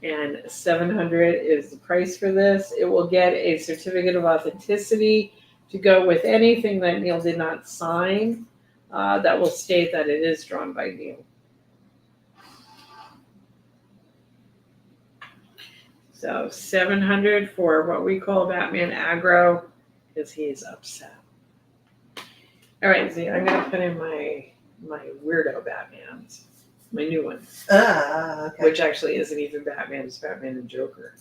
And 700 is the price for this. It will get a certificate of authenticity to go with anything that Neil did not sign that will state that it is drawn by Neil. So 700 for what we call Batman Aggro because he's upset. All right, see, I'm going to put in my weirdo Batmans, my new one, Okay. which actually isn't even Batman, it's Batman and Joker.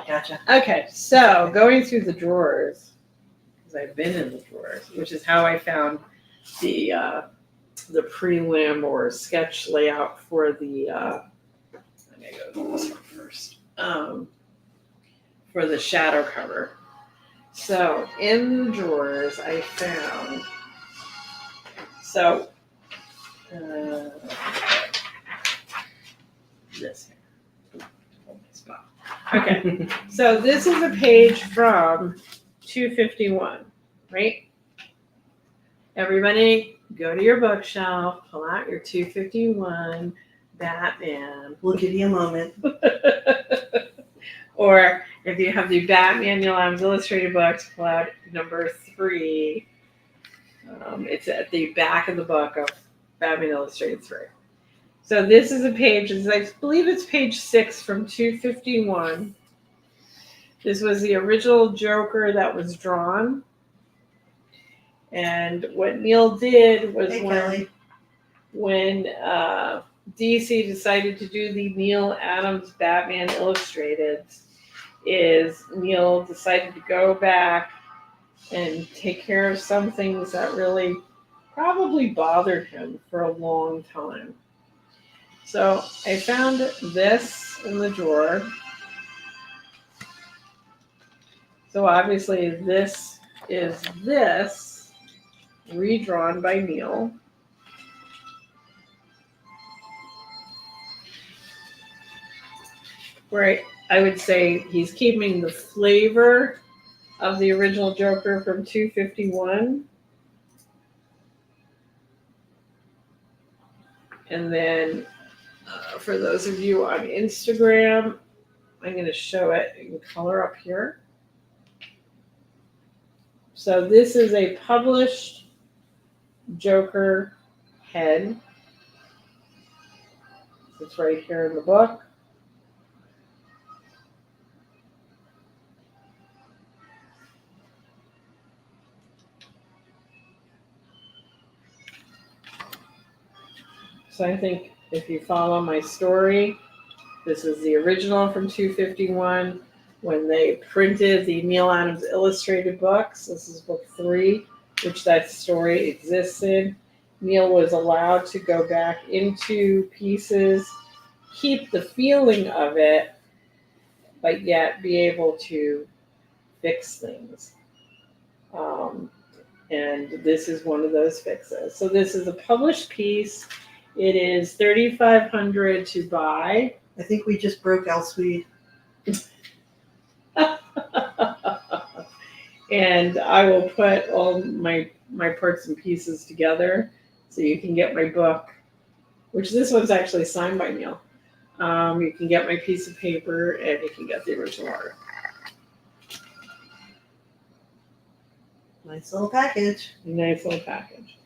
Gotcha. Okay, so going through the drawers, because I've been in the drawers, which is how I found the prelim or sketch layout for the, I'm going to go to this one first, for the shadow cover. So in the drawers, I found, this here. Hold my spot. Okay, so this is a page from 251, right? Everybody, go to your bookshelf, pull out your 251 Batman. We'll give you a moment. Or if you have the Batman Neil Adams Illustrated books, pull out number 3. It's at the back of the book of Batman Illustrated 3. So this is a page, I believe it's page 6 from 251. This was the original Joker that was drawn. And what Neil did was when DC decided to do the Neil Adams Batman Illustrated, is Neil decided to go back and take care of some things that really probably bothered him for a long time. So I found this in the drawer. So obviously this is this redrawn by Neil. Where I would say he's keeping the flavor of the original Joker from 251. And then for those of you on Instagram, I'm going to show it in color up here. So this is a published Joker head. It's right here in the book. So I think if you follow my story, this is the original from 251 when they printed the Neil Adams Illustrated books. This is book 3, which that story exists in. Neil was allowed to go back into pieces, keep the feeling of it, but yet be able to fix things. And this is one of those fixes. So this is a published piece. It is $3,500 to buy. I think we just broke Elsweed. And I will put all my parts and pieces together so you can get my book, which this one's actually signed by Neil. You can get my piece of paper and you can get the original art. Nice little package. Nice little package.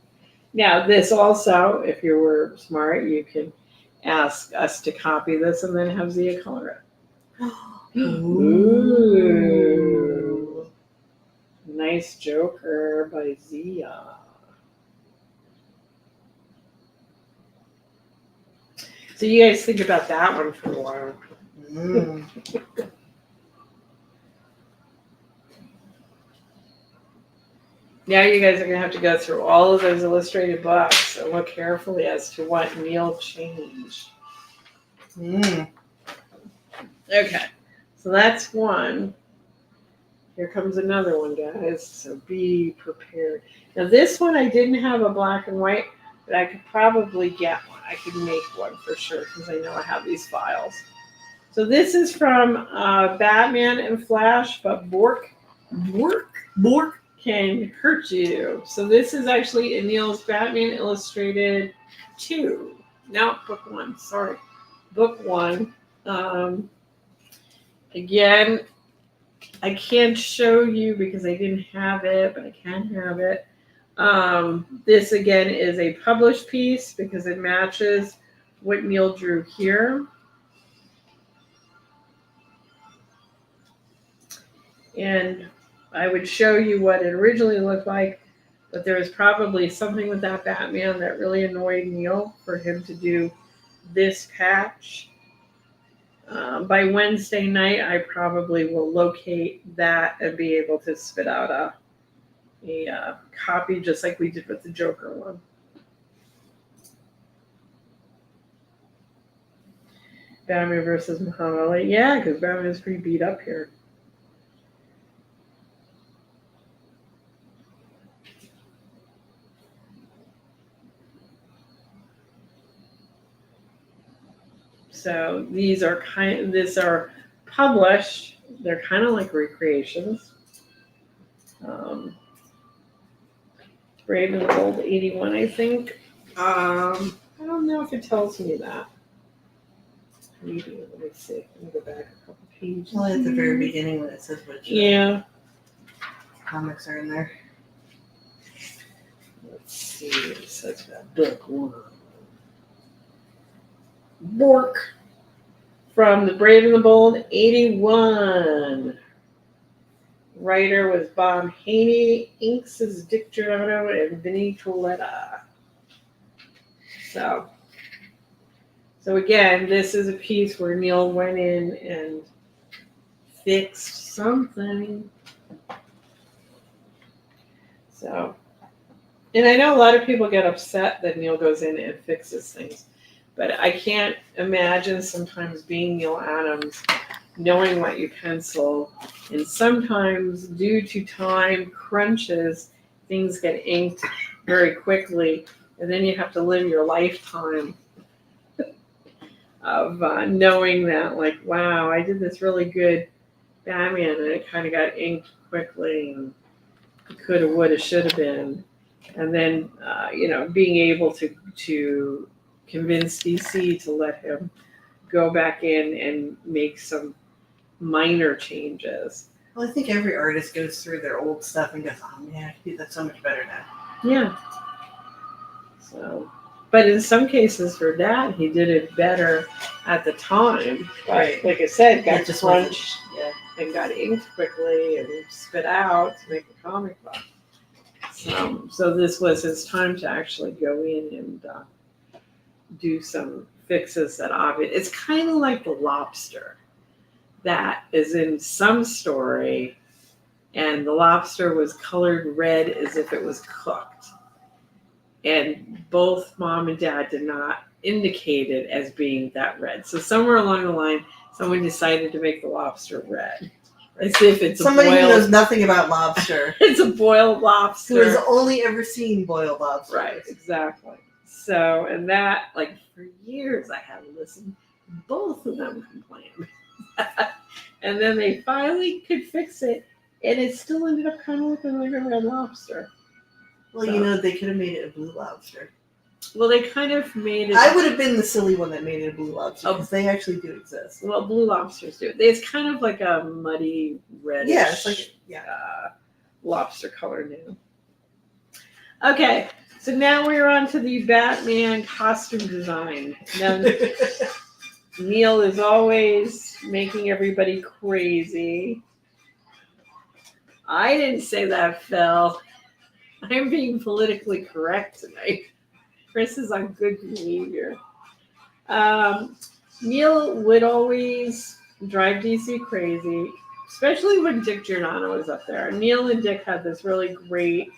Now, this also, if you were smart, you can ask us to copy this and then have Zia color it. Ooh. Nice Joker by Zia. So you guys think about that one for a while. Mm. Now you guys are going to have to go through all of those illustrated books and look carefully as to what Neil changed. Mm. Okay, so that's one. Here comes another one, guys. So be prepared. Now this one I didn't have a black and white, but I could probably get one. I could make one for sure because I know I have these files. So this is from Batman and Flash, but Bork can hurt you. So this is actually in Neil's Batman Illustrated 2. No, book 1. Sorry, book 1. Again, I can't show you because I didn't have it, but I can have it. This again is a published piece because it matches what Neil drew here. And I would show you what it originally looked like, but there was probably something with that Batman that really annoyed Neil for him to do this patch. By Wednesday night, I probably will locate that and be able to spit out a copy just like we did with the Joker one. Batman versus Muhammad Ali. Yeah, because Batman is pretty beat up here. So these are published. They're kind of like recreations. Brave and the Bold 81, I think. I don't know if it tells me that. Maybe, let me see. Let me go back a couple pages. Well, at the very beginning when it says which Yeah. comics are in there. Let's see. It says that book 1. Bork from The Brave and the Bold 81. Writer was Bob Haney. Inks is Dick Giordano and Vinnie Coletta. So again, this is a piece where Neil went in and fixed something. So, and I know a lot of people get upset that Neil goes in and fixes things, but I can't imagine sometimes being Neil Adams, knowing what you pencil, and sometimes due to time crunches, things get inked very quickly, and then you have to live your lifetime of knowing that, like, wow, I did this really good Batman, and it kind of got inked quickly, and coulda, woulda, shoulda been, and then being able to convince DC to let him go back in and make some minor changes. Well, I think every artist goes through their old stuff and goes, oh man, I can do that so much better now. Yeah. So, but in some cases for that, he did it better at the time. Right. Like I said, got It just crunched yeah. and got inked quickly and spit out to make a comic book. So this was his time to actually go in and do some fixes that obvious. It's kind of like the lobster that is in some story, and the lobster was colored red as if it was cooked. And both mom and dad did not indicate it as being that red. So somewhere along the line, someone decided to make the lobster red. As if it's somebody a boiled, who knows nothing about lobster. It's a boiled lobster. Who has only ever seen boiled lobster. Right, exactly. So, and that, like, for years I had listened. Both of them complained. And then they finally could fix it, and it still ended up kind of looking like a red lobster. Well, So, they could have made it a blue lobster. well, they kind of made it. I would have been the silly one that made it a blue lobster Oh. because they actually do exist. Well, blue lobsters do. It's kind of like a muddy reddish. Yeah, it's like lobster color new. Okay, so now we're on to the Batman costume design. Now, Neil is always making everybody crazy. I didn't say that, Phil. I'm being politically correct tonight. Chris is on good behavior. Neil would always drive DC crazy, especially when Dick Giordano was up there. Neil and Dick had this really great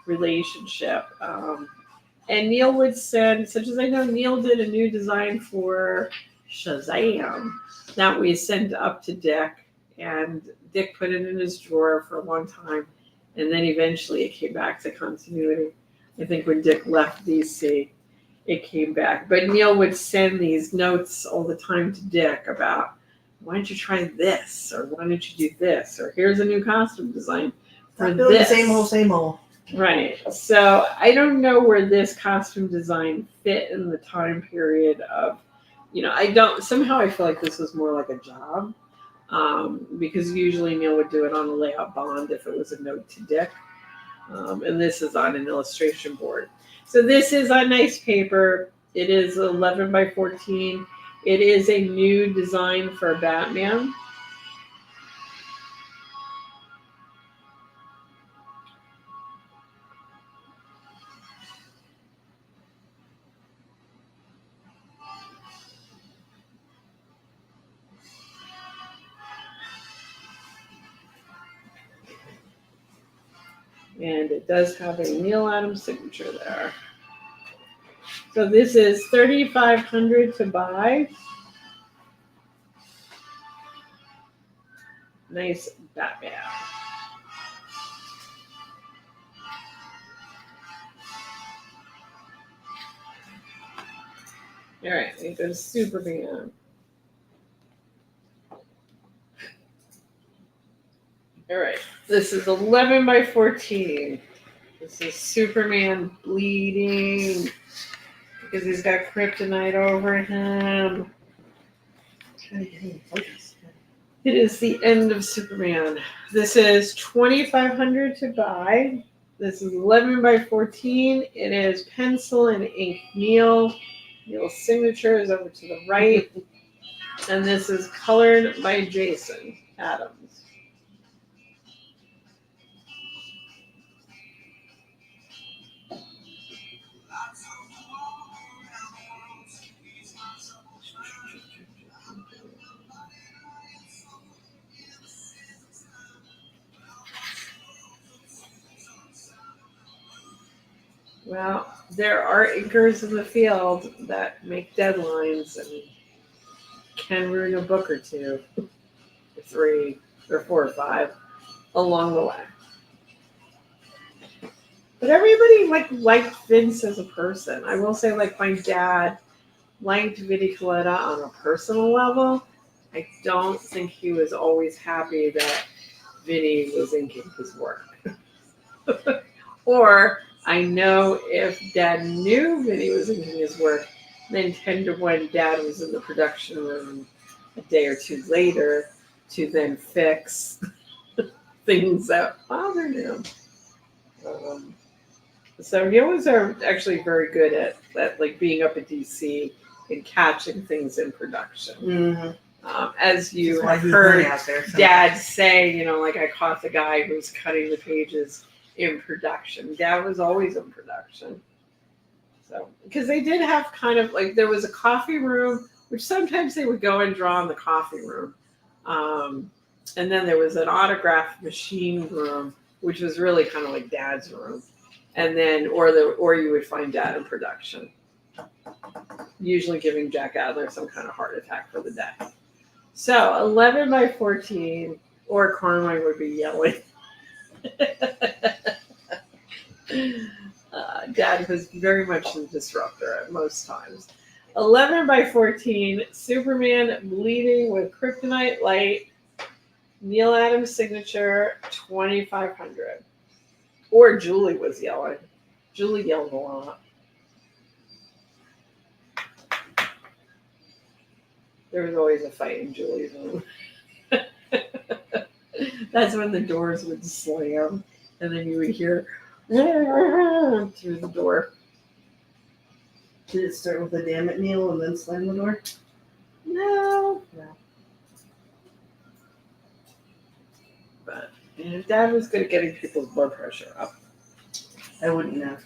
relationship. And Neil would send, such as I know, Neil did a new design for Shazam that we sent up to Dick, and Dick put it in his drawer for a long time, and then eventually it came back to continuity. I think when Dick left DC, it came back. But Neil would send these notes all the time to Dick about, why don't you try this, or why don't you do this, or here's a new costume design for Not building this. same old. Right. So I don't know where this costume design fit in the time period of, I don't, somehow I feel like this was more like a job, because usually Neil would do it on a layout bond if it was a note to Dick. And this is on an illustration board. So this is on nice paper. It is 11 by 14. It is a new design for Batman. And it does have a Neil Adams signature there. So this is $3,500 to buy. Nice Batman. All right, we go to Superman. All right, this is 11 by 14. This is Superman bleeding because he's got kryptonite over him. It is the end of Superman. This is $2,500 to buy. This is 11 by 14. It is pencil and ink Neil. Neil's signature is over to the right. And this is colored by Jason Adams. Well, there are inkers in the field that make deadlines and can ruin a book or two, or 3, or 4 or 5 along the way. But everybody liked Vince as a person. I will say, my dad liked Vinnie Coletta on a personal level. I don't think he was always happy that Vinnie was inking his work. Or I know if Dad knew Vinnie was inking his work, then 10 to 1 Dad was in the production room a day or 2 later to then fix things that bothered him. So he was actually very good at being up at DC and catching things in production. Mm-hmm. As you have heard Dad say, I caught the guy who was cutting the pages in production. Dad was always in production. So, because they did have kind of there was a coffee room, which sometimes they would go and draw in the coffee room. And then there was an autograph machine room, which was really kind of like Dad's room. And then, or you would find Dad in production, usually giving Jack Adler some kind of heart attack for the day. So 11 by 14, or Carmine would be yelling. Dad was very much the disruptor at most times. 11 by 14, Superman bleeding with kryptonite light, Neil Adams signature, $2,500. Or Julie was yelling. Julie yelled a lot. There was always a fight in Julie's room. That's when the doors would slam. and then you would hear through the door. Did it start with a damn it, Neil, and then slam the door? No. No. But Dad was good at getting people's blood pressure up. I wouldn't know.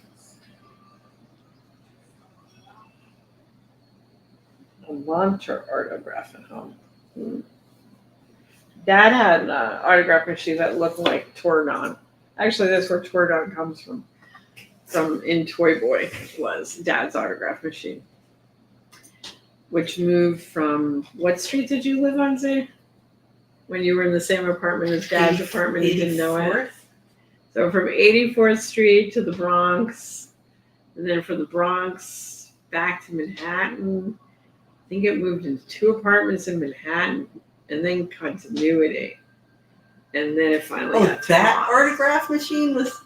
A monster autograph at home. Dad had an autograph machine that looked like Tordon. Actually, that's where Tordon comes from. From in Toy Boy was Dad's autograph machine, which moved from what street did you live on, Zay? When you were in the same apartment as Dad's apartment, you didn't know it. So from 84th Street to the Bronx, and then from the Bronx back to Manhattan. I think it moved into 2 apartments in Manhattan, and then continuity, and then it finally. Oh, got to that Bronx. autograph machine was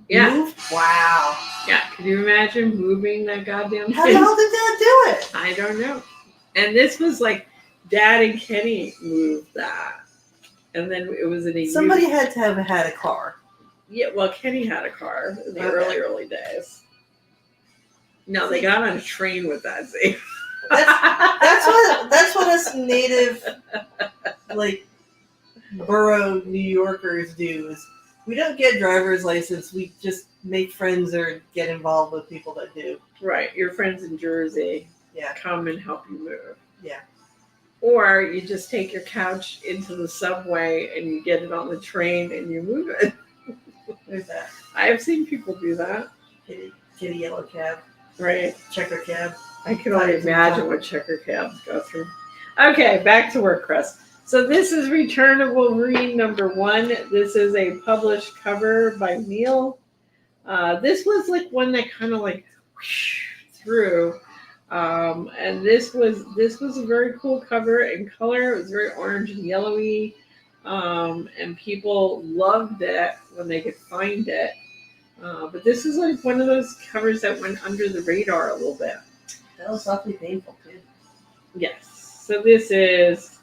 Yeah. moved? Wow. Yeah, can you imagine moving that goddamn How the thing? hell did Dad do it? I don't know. And this was like Dad and Kenny moved that. And then it was in a Somebody had to have had a car. Yeah, well, Kenny had a car in the Okay. early days. No, they got on a train with that, see? That's what us native, like, borough New Yorkers do. Is we don't get driver's license. We just make friends or get involved with people that do. Right, your friends in Jersey Yeah. come and help you move. Yeah. Or you just take your couch into the subway and you get it on the train and you move it. There's that. I have seen people do that. Kitty yellow cab, Right. checker cab. I can only imagine what checker cabs go through. Okay, back to work, Chris. So this is Return of Wolverine #1. This is a published cover by Neil. This was like one that kind of like whoosh through. And this was a very cool cover in color. It was very orange and yellowy. And people loved it when they could find it. But this is like one of those covers that went under the radar a little bit. That was awfully painful too. Yes. So this is,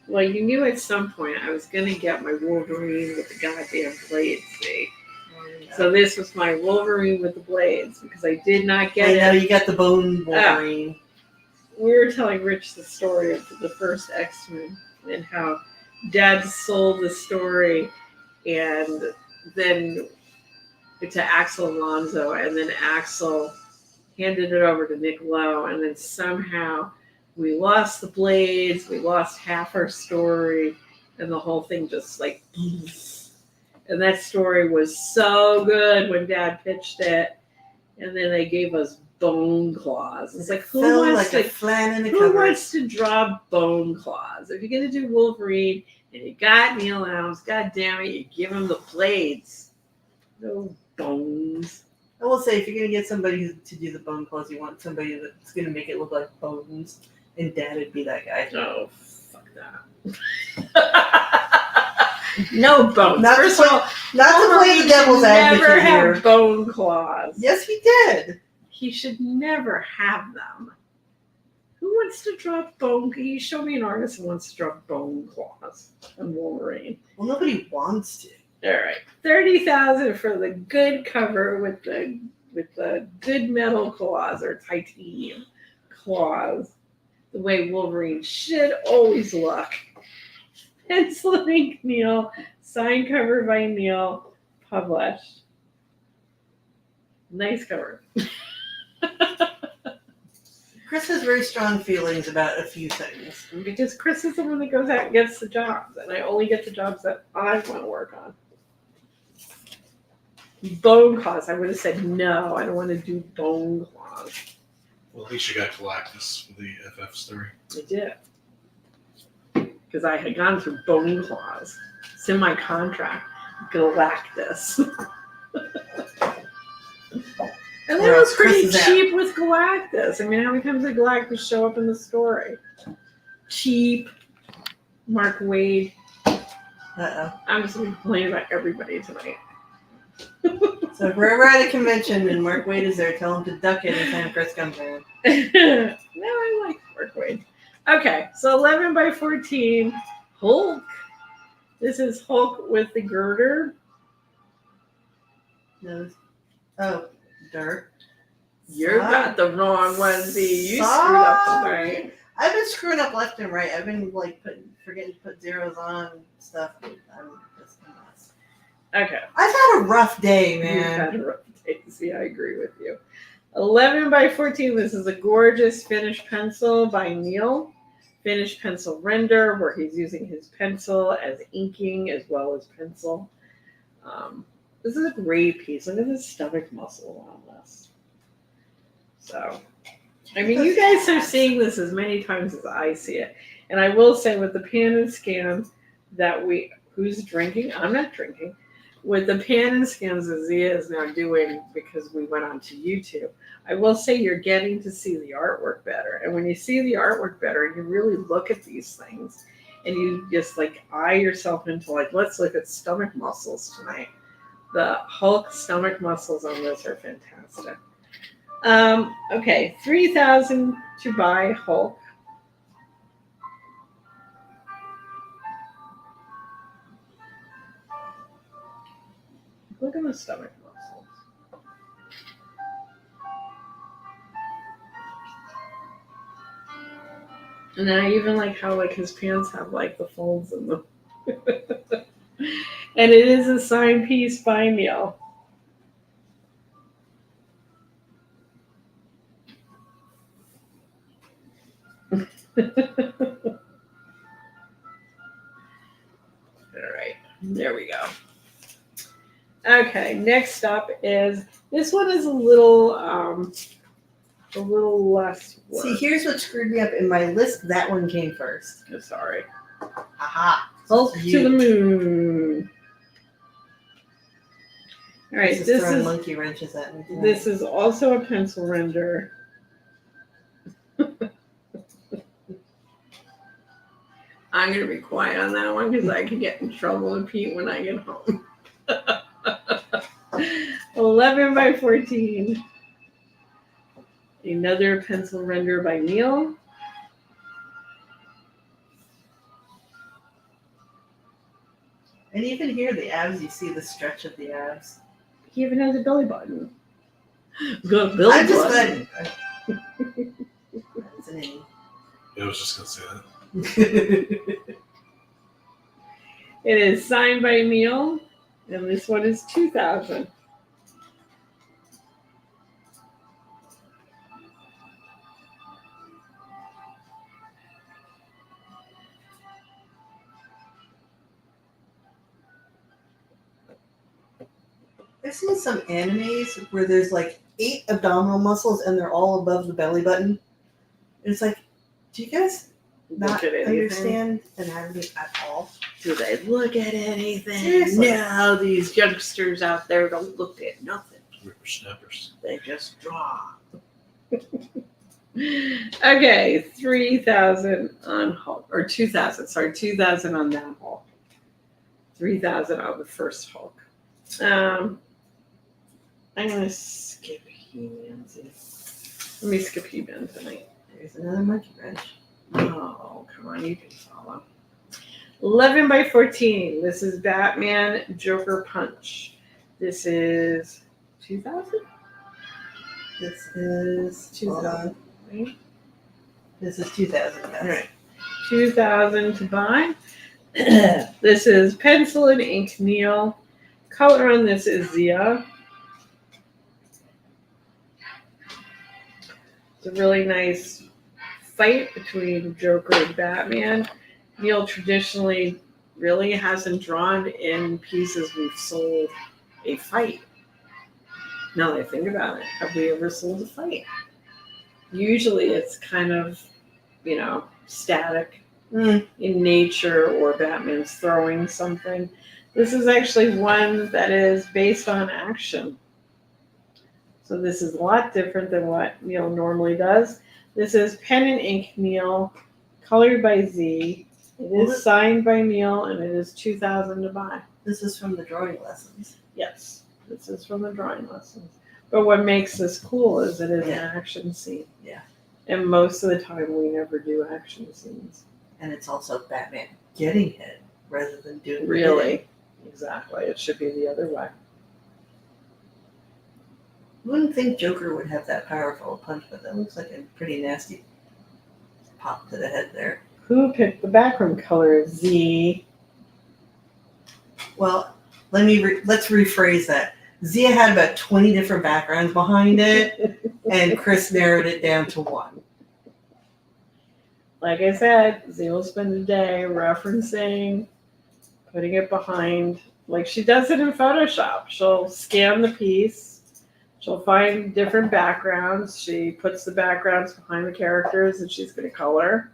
well, you knew at some point I was going to get my Wolverine with the goddamn blades, see? So this was my Wolverine with the blades because I did not get I know it. you got the bone Wolverine. We were telling Rich the story of the first X-Men and how Dad sold the story and then to Axel Alonso, and then Axel handed it over to Nick Lowe, and then somehow we lost the blades, we lost half our story, and the whole thing just like, and that story was so good when Dad pitched it, and then they gave us Bone Claws. It's like, who Fell wants like to a flan in the who cupboard. wants to draw Bone Claws? If you're gonna do Wolverine and you got Neil Adams, god damn it, you give him the blades. No bones. I will say, if you're gonna get somebody to do the bone claws, you want somebody that's gonna make it look like bones, and Dad would be that guy. Oh, fuck that. No bones. Not First to of all, Not to play Wolverine the devil's should never advocate have here. bone claws. Yes, he did. He should never have them. Who wants to draw bone? Can you show me an artist who wants to draw bone claws on Wolverine? Well, nobody wants to. All right, 30,000 for the good cover with the good metal claws or titanium claws, the way Wolverine should always look. Penciling Neil, signed cover by Neil, published. Nice cover. Chris has very strong feelings about a few things. Because Chris is the one that goes out and gets the jobs, and I only get the jobs that I want to work on. Bone claws, I would have said no, I don't want to do bone claws. Well, at least you got Galactus for the FF story. I did. Because I had gone through bone claws. It's in my contract. Galactus. And that Where was else Chris pretty is at? cheap with Galactus. I mean, how many times did Galactus show up in the story? Cheap. Mark Wade. Uh-oh. I'm just going to complain about everybody tonight. So if we're ever at a convention and Mark Wade is there, tell him to duck anytime Chris comes in. No, I like Mark Wade. Okay, so 11 by 14, Hulk. This is Hulk with the girder. No. Oh, dirt. You got the wrong one, Z. You screwed up tonight. I've been screwing up left and right. I've been like forgetting to put zeros on stuff. I'm just a mess. Okay. I've had a rough day, You've man. had a rough day. See, I agree with you. 11 by 14. This is a gorgeous finished pencil by Neil. Finished pencil render, where he's using his pencil as inking as well as pencil. This is a great piece. Look at the stomach muscle on this. So, I mean, you guys are seeing this as many times as I see it. And I will say with the pan and scan that who's drinking? I'm not drinking. With the pan and scans that Zia is now doing because we went onto YouTube, I will say you're getting to see the artwork better. And when you see the artwork better and you really look at these things and you just like eye yourself into like, let's look at stomach muscles tonight. The Hulk stomach muscles on this are fantastic. Okay, 3,000 to buy Hulk. Look at the stomach muscles. And I even like how like his pants have like the folds in them. And it is a signed piece by Neil. All right, there we go. Okay, next up is this one is a little less work. See, here's what screwed me up in my list. That one came first. Oh, sorry. Aha. Hulk to the moon. All right, Just this throwing is monkey wrenches at me. Tonight. this is also a pencil render. I'm gonna be quiet on that one because I could get in trouble with Pete when I get home. 11 by 14. Another pencil render by Neil. And even here, the abs, you see the stretch of the abs. He even has a belly button. Good belly I'm just button. glad. That's an name. Yeah, I was just gonna say that. It is signed by Neil, and this one is 2,000. I've seen some animes where there's like 8 abdominal muscles and they're all above the belly button. It's like, do you guys not Look at anything. understand anatomy at all? Do they look at anything? Seriously. No, these youngsters out there don't look at nothing. Whippersnappers. They just draw. Okay, 3,000 on Hulk, or 2,000. Sorry, 2,000 on that Hulk. 3,000 on the first Hulk. I'm gonna skip He-Man. Let me skip He-Man tonight. There's another monkey wrench. Oh, come on, you can follow. 11 by 14. This is Batman Joker Punch. This is 2,000? This is 2,000. Right? This is 2,000. Yes. All right. 2,000 to buy. This is pencil and ink Neil. Color on this is Zia. It's a really nice fight between Joker and Batman. Neil traditionally really hasn't drawn in pieces we've sold a fight. Now that I think about it, have we ever sold a fight? Usually it's kind of, static in nature, or Batman's throwing something. This is actually one that is based on action. So this is a lot different than what Neil normally does. This is pen and ink Neil, colored by Z. It is signed by Neil, and it is 2,000 to buy. This is from the drawing lessons. Yes, this is from the drawing lessons. But what makes this cool is it is an action scene. Yeah. And most of the time we never do action scenes. And it's also Batman getting hit rather than doing Really? Exactly. It should be the other way. You wouldn't think Joker would have that powerful a punch, but that looks like a pretty nasty pop to the head there. Who picked the background color? Z. Well, let's rephrase that. Zia had about 20 different backgrounds behind it, and Chris narrowed it down to one. Like I said, Z will spend the day referencing, putting it behind, like she does it in Photoshop. She'll scan the piece, she'll find different backgrounds, she puts the backgrounds behind the characters that she's going to color,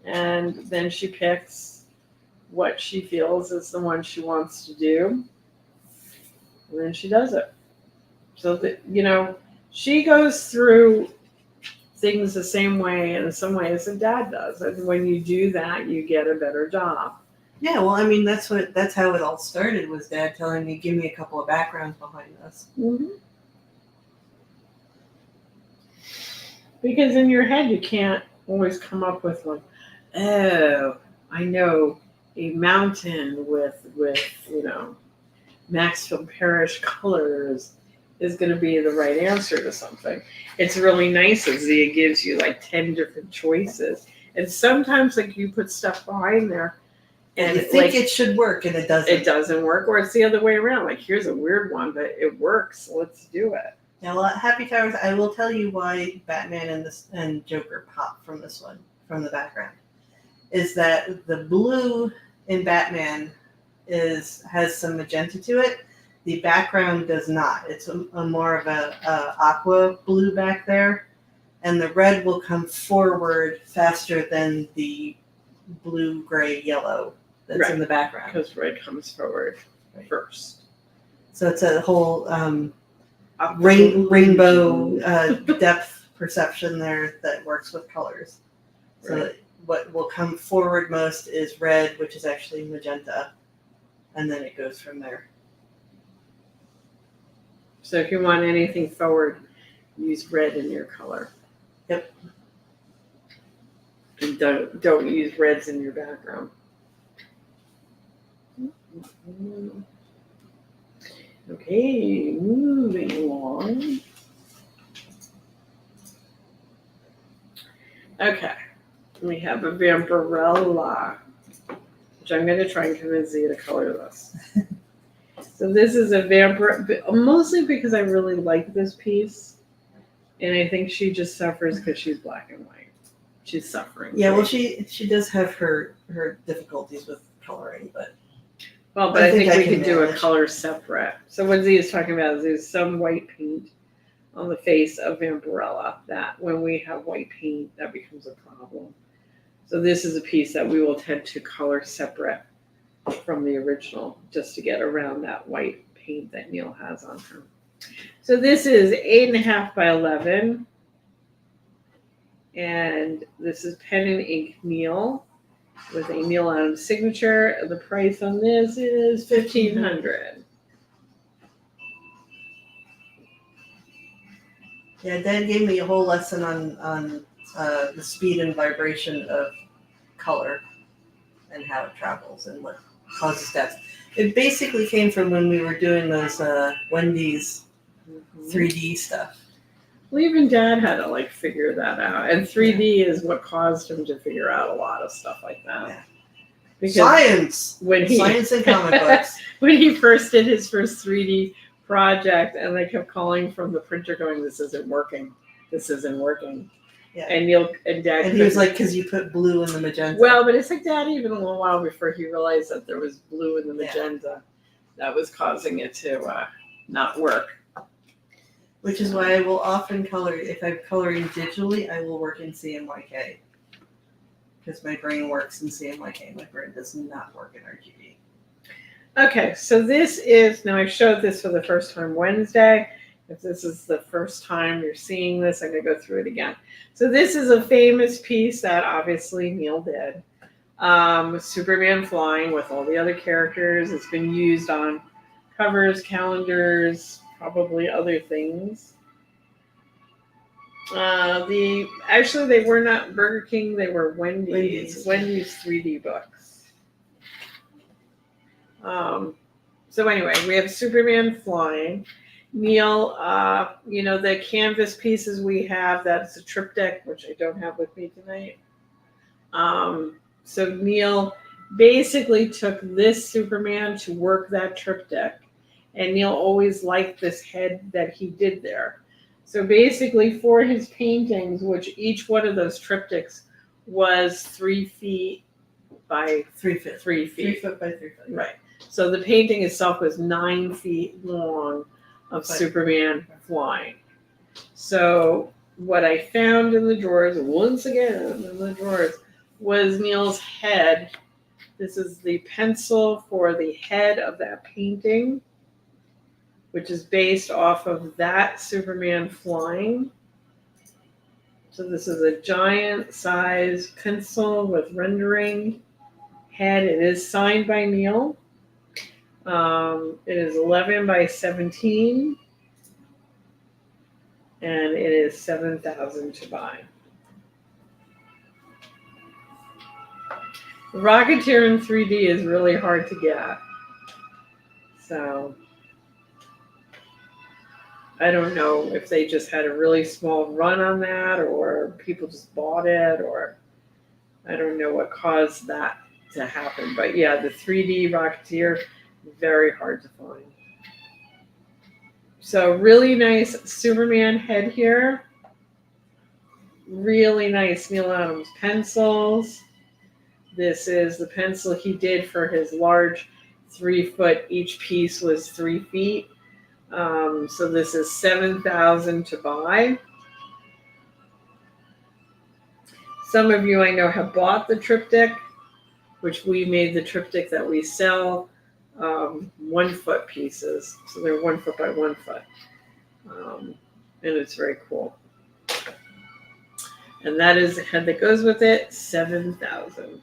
and then she picks what she feels is the one she wants to do, and then she does it. So that, she goes through things the same way in some ways that Dad does. And when you do that, you get a better job. Yeah, well, I mean, that's how it all started, was Dad telling me, give me a couple of backgrounds behind this. Mm-hmm. Because in your head, you can't always come up with like, oh, I know a mountain with Maxfield Parrish colors is going to be the right answer to something. It's really nice as Zia gives you like 10 different choices. And sometimes like you put stuff behind there And you think it should work, and it doesn't. It doesn't work, or it's the other way around. Like, here's a weird one, but it works. So let's do it. Now, Happy Towers, I will tell you why Batman and Joker pop from this one, from the background, is that the blue in Batman has some magenta to it. The background does not. It's a more of a aqua blue back there, and the red will come forward faster than the blue, gray, yellow that's in the background. Because red comes forward first. So it's a whole rainbow depth perception there that works with colors. So what will come forward most is red, which is actually magenta, and then it goes from there. So if you want anything forward, use red in your color. Yep. And don't use reds in your background. Okay, moving along. Okay, we have a Vampirella, which I'm going to try and convince you to color this. So this is a vampire, mostly because I really like this piece, and I think she just suffers because she's black and white. She's suffering. Yeah, well, she does have her difficulties with coloring, but I think we can do a color separate. So what Z is talking about is there's some white paint on the face of Vampirella that when we have white paint, that becomes a problem. So this is a piece that we will tend to color separate from the original just to get around that white paint that Neil has on her. So this is 8.5 by 11. And this is pen and ink Neil with a Neil Adams signature. The price on this is $1,500. yeah, Dad gave me a whole lesson on the speed and vibration of color and how it travels and what causes death. It basically came from when we were doing those Wendy's 3D stuff. Well, even Dad had to figure that out, and 3D is what caused him to figure out a lot of stuff like that. Yeah. Because Science and comic books. When he first did his first 3D project, and they kept calling from the printer, going, "This isn't working. This isn't working." Yeah. And Neil and Dad. And he was like, "Because you put blue in the magenta." Well, but it took Dad even a little while before he realized that there was blue in the magenta that was causing it to not work. Which is why I will often color. If I'm coloring digitally, I will work in CMYK. Because my brain works in CMYK. My brain does not work in RGB. Okay, so this is, now I showed this for the first time Wednesday. If this is the first time you're seeing this, I'm going to go through it again. So this is a famous piece that obviously Neil did. Superman flying with all the other characters. It's been used on covers, calendars, probably other things. Actually, they were not Burger King, they were Wendy's 3D books. So anyway, we have Superman flying, Neil, the canvas pieces we have, that's a triptych, which I don't have with me tonight. So Neil basically took this Superman to work that triptych. And Neil always liked this head that he did there. So basically for his paintings, which each one of those triptychs was 3 feet by 3 feet. 3 3 feet. foot by 3 foot. Right. So the painting itself was 9 feet long of Superman flying. So what I found in the drawers, once again in the drawers, was Neil's head. This is the pencil for the head of that painting, which is based off of that Superman flying. So this is a giant size pencil with rendering head. It is signed by Neil. It is 11 by 17, and it is $7,000 to buy. Rocketeer in 3D is really hard to get. So I don't know if they just had a really small run on that or people just bought it, or I don't know what caused that to happen. But yeah, the 3D Rocketeer, very hard to find. So really nice Superman head here. Really nice Neil Adams pencils. This is the pencil he did for his large 3 foot. Each piece was 3 feet. So this is $7,000 to buy. Some of you I know have bought the triptych, which we made the triptych that we sell, 1 foot pieces. So they're 1 foot by 1 foot. And it's very cool. And that is the head that goes with it, $7,000.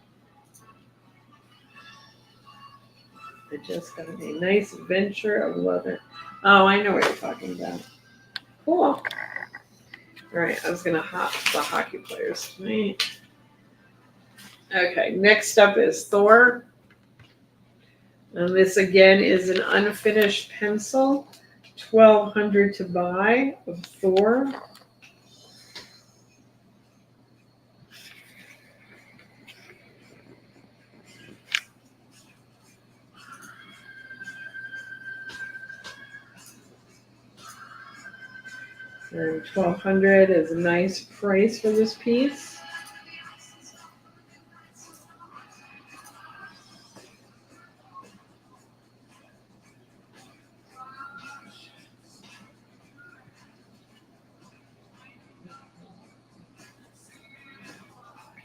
I just got a nice venture of leather. Oh, I know what you're talking about. Cool. All right, I was going to hop the hockey players tonight. Okay, next up is Thor. And this again is an unfinished pencil. $1,200 to buy of Thor. And $1,200 is a nice price for this piece.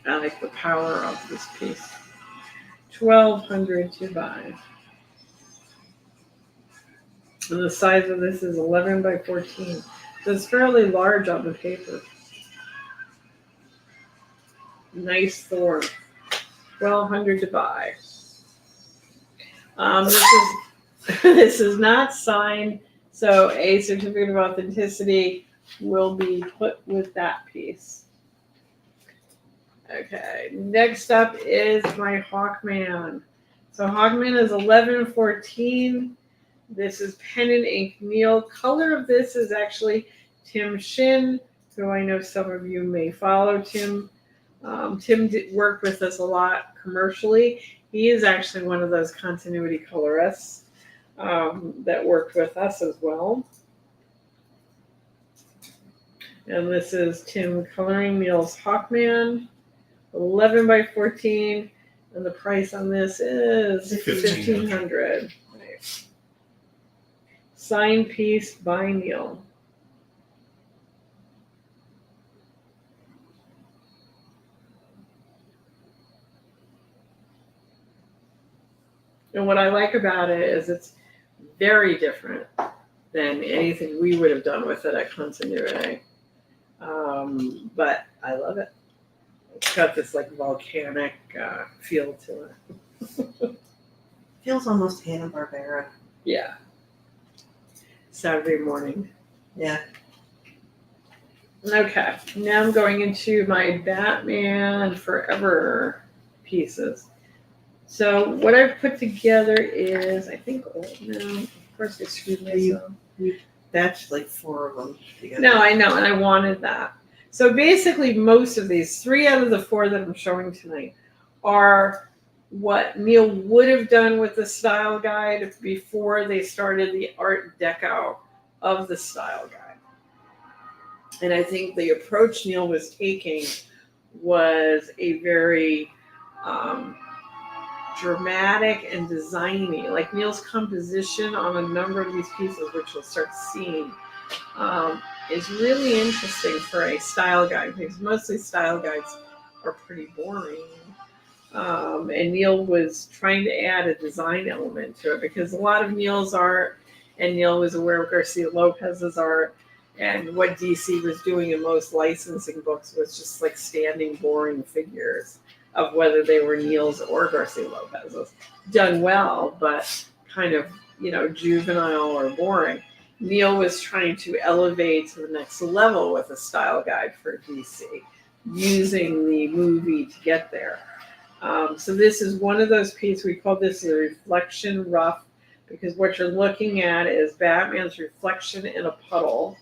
I like the power of this piece. $1,200 to buy. And the size of this is 11 by 14. So it's fairly large on the paper. Nice Thor. $1,200 to buy. This is not signed, so a certificate of authenticity will be put with that piece. Okay, next up is my Hawkman. So Hawkman is 1114. This is pen and ink Neil. Color of this is actually Tim Shin, who I know some of you may follow. Tim did work with us a lot commercially. He is actually one of those continuity colorists that worked with us as well. And this is Tim coloring Neil's Hawkman, 11 by 14, and the price on this is $1,500. Right. Signed piece by Neil. And what I like about it is it's very different than anything we would have done with it at Continuity. But I love it. It's got this like volcanic feel to it. Feels almost Hanna-Barbera. Yeah. Saturday morning. Yeah. Okay, now I'm going into my Batman Forever pieces. So what I've put together is, I think, of course I screwed myself. That's like 4 of them together. No, I know, and I wanted that. So basically, most of these, 3 out of the 4 that I'm showing tonight, are what Neil would have done with the style guide before they started the Art Deco of the style guide. And I think the approach Neil was taking was a very dramatic and designy. Like Neil's composition on a number of these pieces, which you'll start seeing, is really interesting for a style guide, because mostly style guides are pretty boring. And Neil was trying to add a design element to it, because a lot of Neil's art, and Neil was aware of Garcia Lopez's art, and what DC was doing in most licensing books was just like standing boring figures of whether they were Neil's or Garcia Lopez's. Done well, but kind of, juvenile or boring. Neil was trying to elevate to the next level with a style guide for DC, using the movie to get there. So this is one of those pieces, we call this the reflection rough, because what you're looking at is Batman's reflection in a puddle.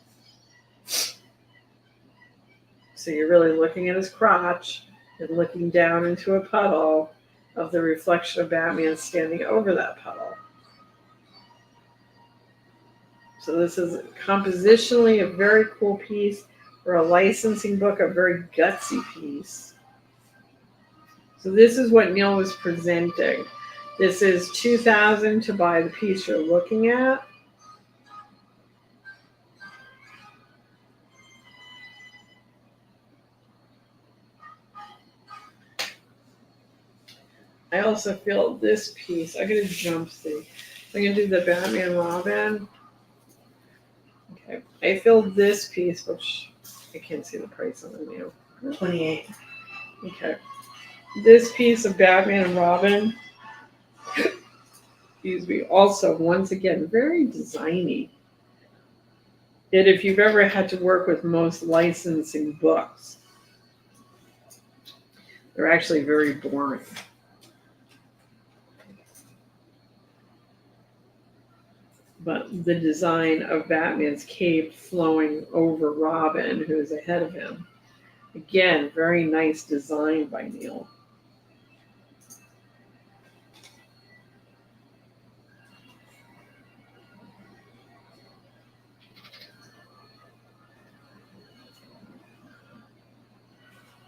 So you're really looking at his crotch and looking down into a puddle of the reflection of Batman standing over that puddle. So this is compositionally a very cool piece. For a licensing book, a very gutsy piece. So this is what Neil was presenting. This is $2,000 to buy the piece you're looking at. I also feel this piece, I'm going to jump see. I'm going to do the Batman Robin. Okay, I feel this piece, which I can't see the price on it now. 28. Okay. This piece of Batman and Robin, excuse me, also, once again, very designy. And if you've ever had to work with most licensing books, they're actually very boring. But the design of Batman's cape flowing over Robin, who's ahead of him. Again, very nice design by Neil.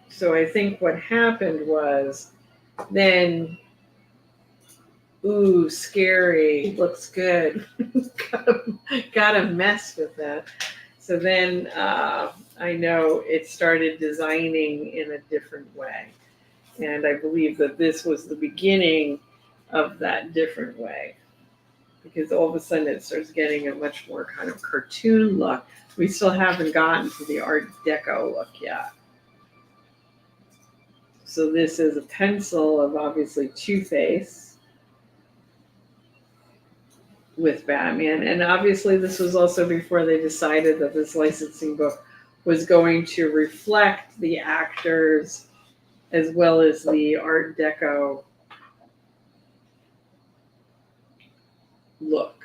So I think what happened was then, ooh, scary, looks good. Gotta mess with that. So then I know it started designing in a different way. And I believe that this was the beginning of that different way. Because all of a sudden it starts getting a much more kind of cartoon look. We still haven't gotten to the Art Deco look yet. So this is a pencil of obviously Two-Face with Batman. And obviously this was also before they decided that this licensing book was going to reflect the actors as well as the Art Deco look.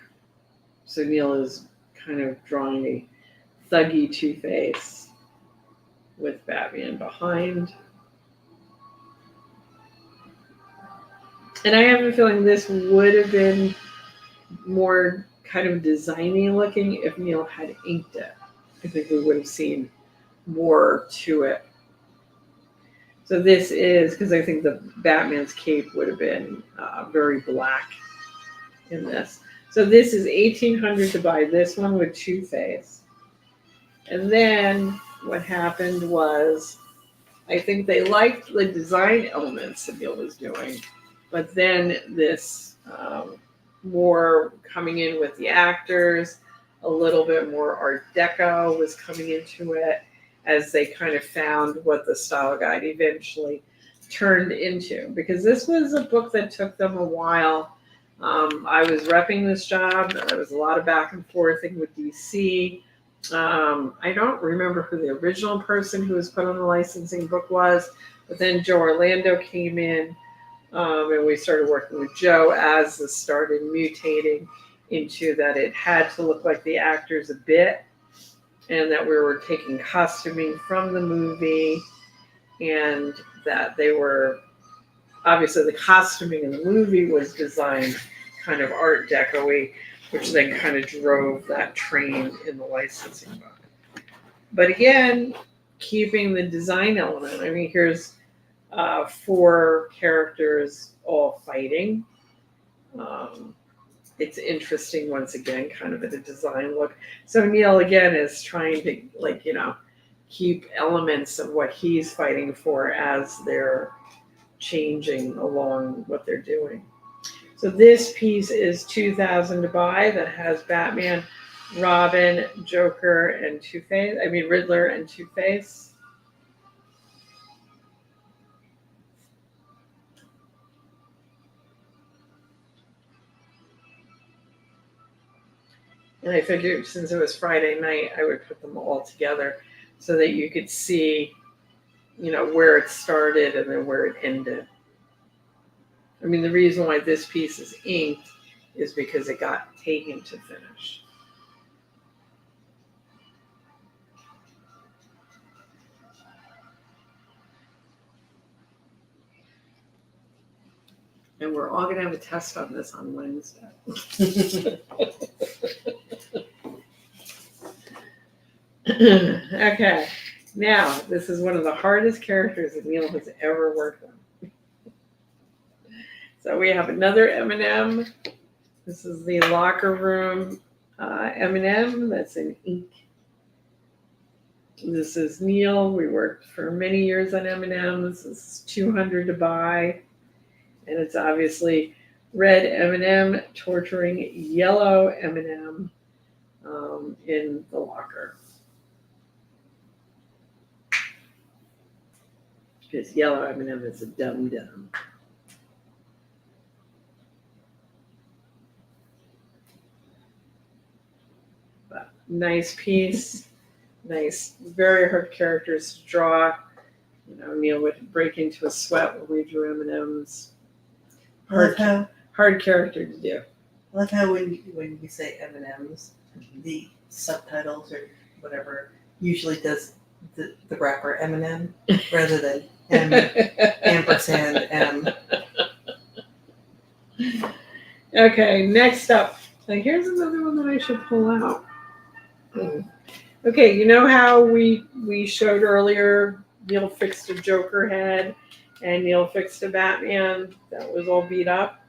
So Neil is kind of drawing a thuggy Two-Face with Batman behind. And I have a feeling this would have been more kind of designy looking if Neil had inked it. I think we would have seen more to it. So this is, because I think the Batman's cape would have been very black in this. So this is $1,800 to buy this one with Two-Face. And then what happened was, I think they liked the design elements that Neil was doing. But then this more coming in with the actors, a little bit more Art Deco was coming into it as they kind of found what the style guide eventually turned into. Because this was a book that took them a while. I was repping this job. There was a lot of back and forthing with DC. I don't remember who the original person who was put on the licensing book was, but then Joe Orlando came in. And we started working with Joe as this started mutating into that it had to look like the actors a bit, and that we were taking costuming from the movie, and that they were obviously the costuming in the movie was designed kind of Art Deco-y, which then kind of drove that train in the licensing book. But again, keeping the design element. I mean, here's 4 characters all fighting. It's interesting, once again, kind of a design look. So Neil, again, is trying to, keep elements of what he's fighting for as they're changing along what they're doing. So this piece is $2,000 to buy, that has Batman, Robin, Joker, and Riddler and Two-Face. And I figured since it was Friday night, I would put them all together so that you could see, where it started and then where it ended. I mean, the reason why this piece is inked is because it got taken to finish. And we're all going to have a test on this on Wednesday. Okay, now this is one of the hardest characters that Neil has ever worked on. So we have another M&M. This is the locker room M&M that's in ink. This is Neil. We worked for many years on M&Ms. This is $200 to buy. And it's obviously red M&M torturing yellow M&M in the locker. Because yellow M&M is a dum-dum. But nice piece. Nice, very hard characters to draw. Neil would break into a sweat when we drew M&Ms. Hard character to do. I love how when you say M&Ms, the subtitles or whatever usually does the rapper Eminem rather than M ampersand M. Okay, next up. So here's another one that I should pull out. Okay, you know how we showed earlier Neil fixed a Joker head and Neil fixed a Batman that was all beat up?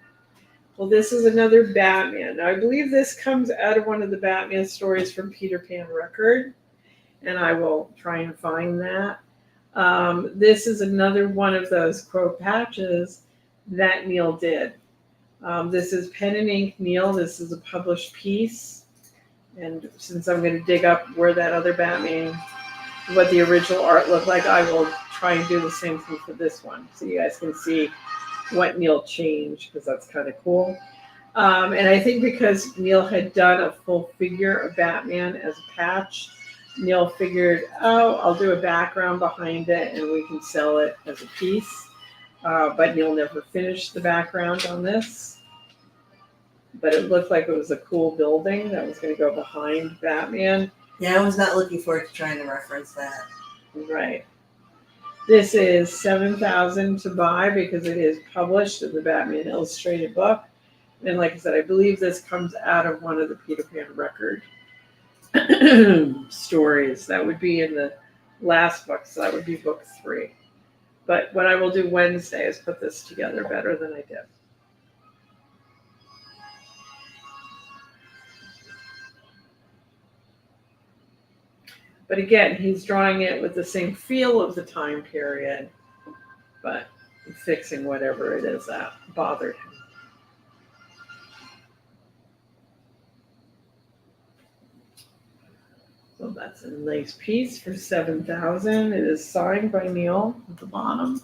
Well, this is another Batman. Now, I believe this comes out of one of the Batman stories from Peter Pan record, and I will try and find that. This is another one of those quote patches that Neil did. This is pen and ink Neil. This is a published piece. And since I'm going to dig up where that other Batman, what the original art looked like, I will try and do the same thing for this one. So you guys can see what Neil changed, because that's kind of cool. And I think because Neil had done a full figure of Batman as a patch, Neil figured, I'll do a background behind it and we can sell it as a piece. But Neil never finished the background on this. But it looked like it was a cool building that was going to go behind Batman. Yeah, I was not looking forward to trying to reference that. Right. This is $7,000 to buy because it is published in the Batman Illustrated book. And like I said, I believe this comes out of one of the Peter Pan record stories. That would be in the last book, so that would be book 3. But what I will do Wednesday is put this together better than I did. But again, he's drawing it with the same feel of the time period, but fixing whatever it is that bothered him. So that's a nice piece for $7,000. It is signed by Neil at the bottom.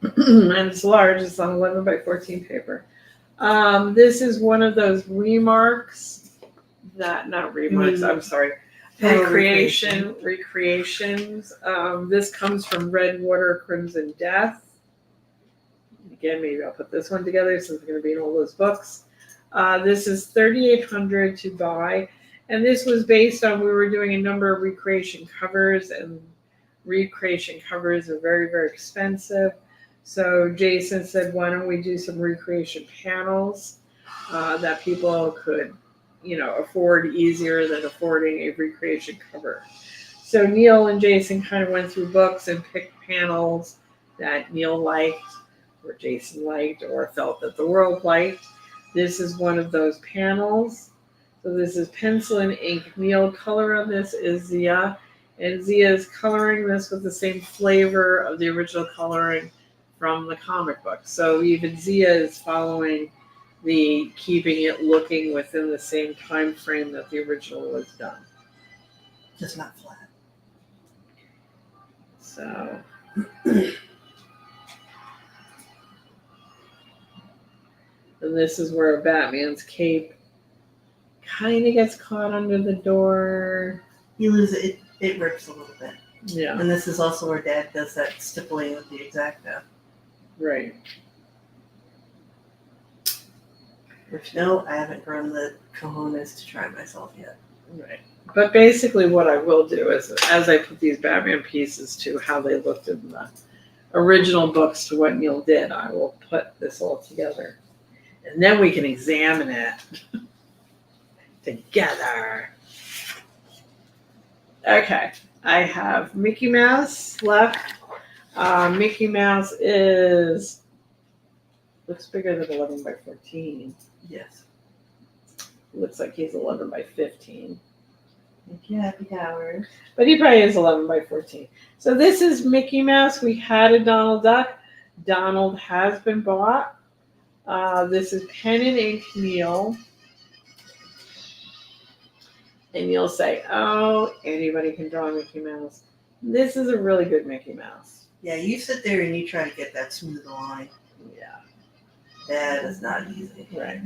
And it's large. It's on 11 by 14 paper. This is one of those recreations. This comes from Redwater Crimson Death. Again, maybe I'll put this one together since it's going to be in all those books. This is $3,800 to buy, and this was based on we were doing a number of recreation covers, and recreation covers are very, very expensive. So Jason said, why don't we do some recreation panels that people could, afford easier than affording a recreation cover. So Neil and Jason kind of went through books and picked panels that Neil liked, or Jason liked, or felt that the world liked. This is one of those panels. So this is pencil and ink. Neil color on this is Zia, and Zia is coloring this with the same flavor of the original coloring from the comic book. So even Zia is following the keeping it looking within the same time frame that the original was done. Just not flat. So and this is where Batman's cape kind of gets caught under the door. You lose it. It rips a little bit. Yeah, And this is also where Dad does that stippling with the X-Acto. right. Which, no, I haven't grown the cojones to try myself yet. Right. But basically what I will do is, as I put these Batman pieces to how they looked in the original books to what Neil did, I will put this all together. And then we can examine it together. Okay. I have Mickey Mouse left. Mickey Mouse looks bigger than 11 by 14. Yes. Looks like he's 11 by 15. Thank you, happy hours. But he probably is 11 by 14. So this is Mickey Mouse. We had a Donald Duck. Donald has been bought. This is pen and ink Neil. And you'll say, oh, anybody can draw Mickey Mouse. This is a really good Mickey Mouse. Yeah, you sit there and you try to get that smooth line. Yeah. That is not easy. Right.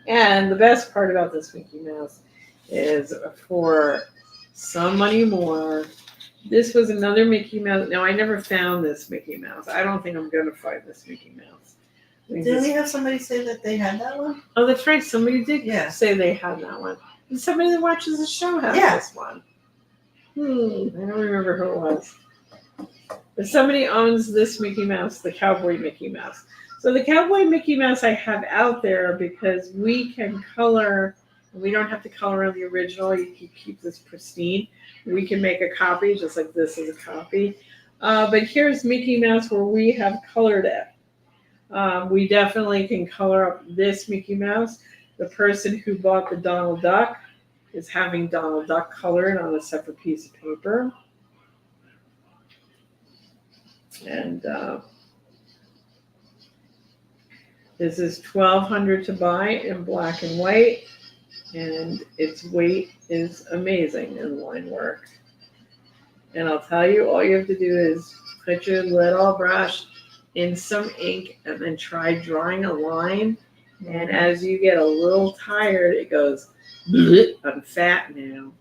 And the best part about this Mickey Mouse is for some money more. This was another Mickey Mouse. Now, I never found this Mickey Mouse. I don't think I'm going to find this Mickey Mouse. Didn't we have somebody say that they had that one? Oh, that's right. Somebody did Yeah. say they had that one. And somebody that watches the show has Yeah. this one. I don't remember who it was. But somebody owns this Mickey Mouse, the Cowboy Mickey Mouse. So the Cowboy Mickey Mouse I have out there because we can color. We don't have to color on the original. You can keep this pristine. We can make a copy, just like this is a copy. But here's Mickey Mouse where we have colored it. We definitely can color up this Mickey Mouse. The person who bought the Donald Duck is having Donald Duck colored on a separate piece of paper. And this is $1,200 to buy in black and white. And its weight is amazing in line work. And I'll tell you, all you have to do is put your little brush in some ink and then try drawing a line. And as you get a little tired, it goes, I'm fat now.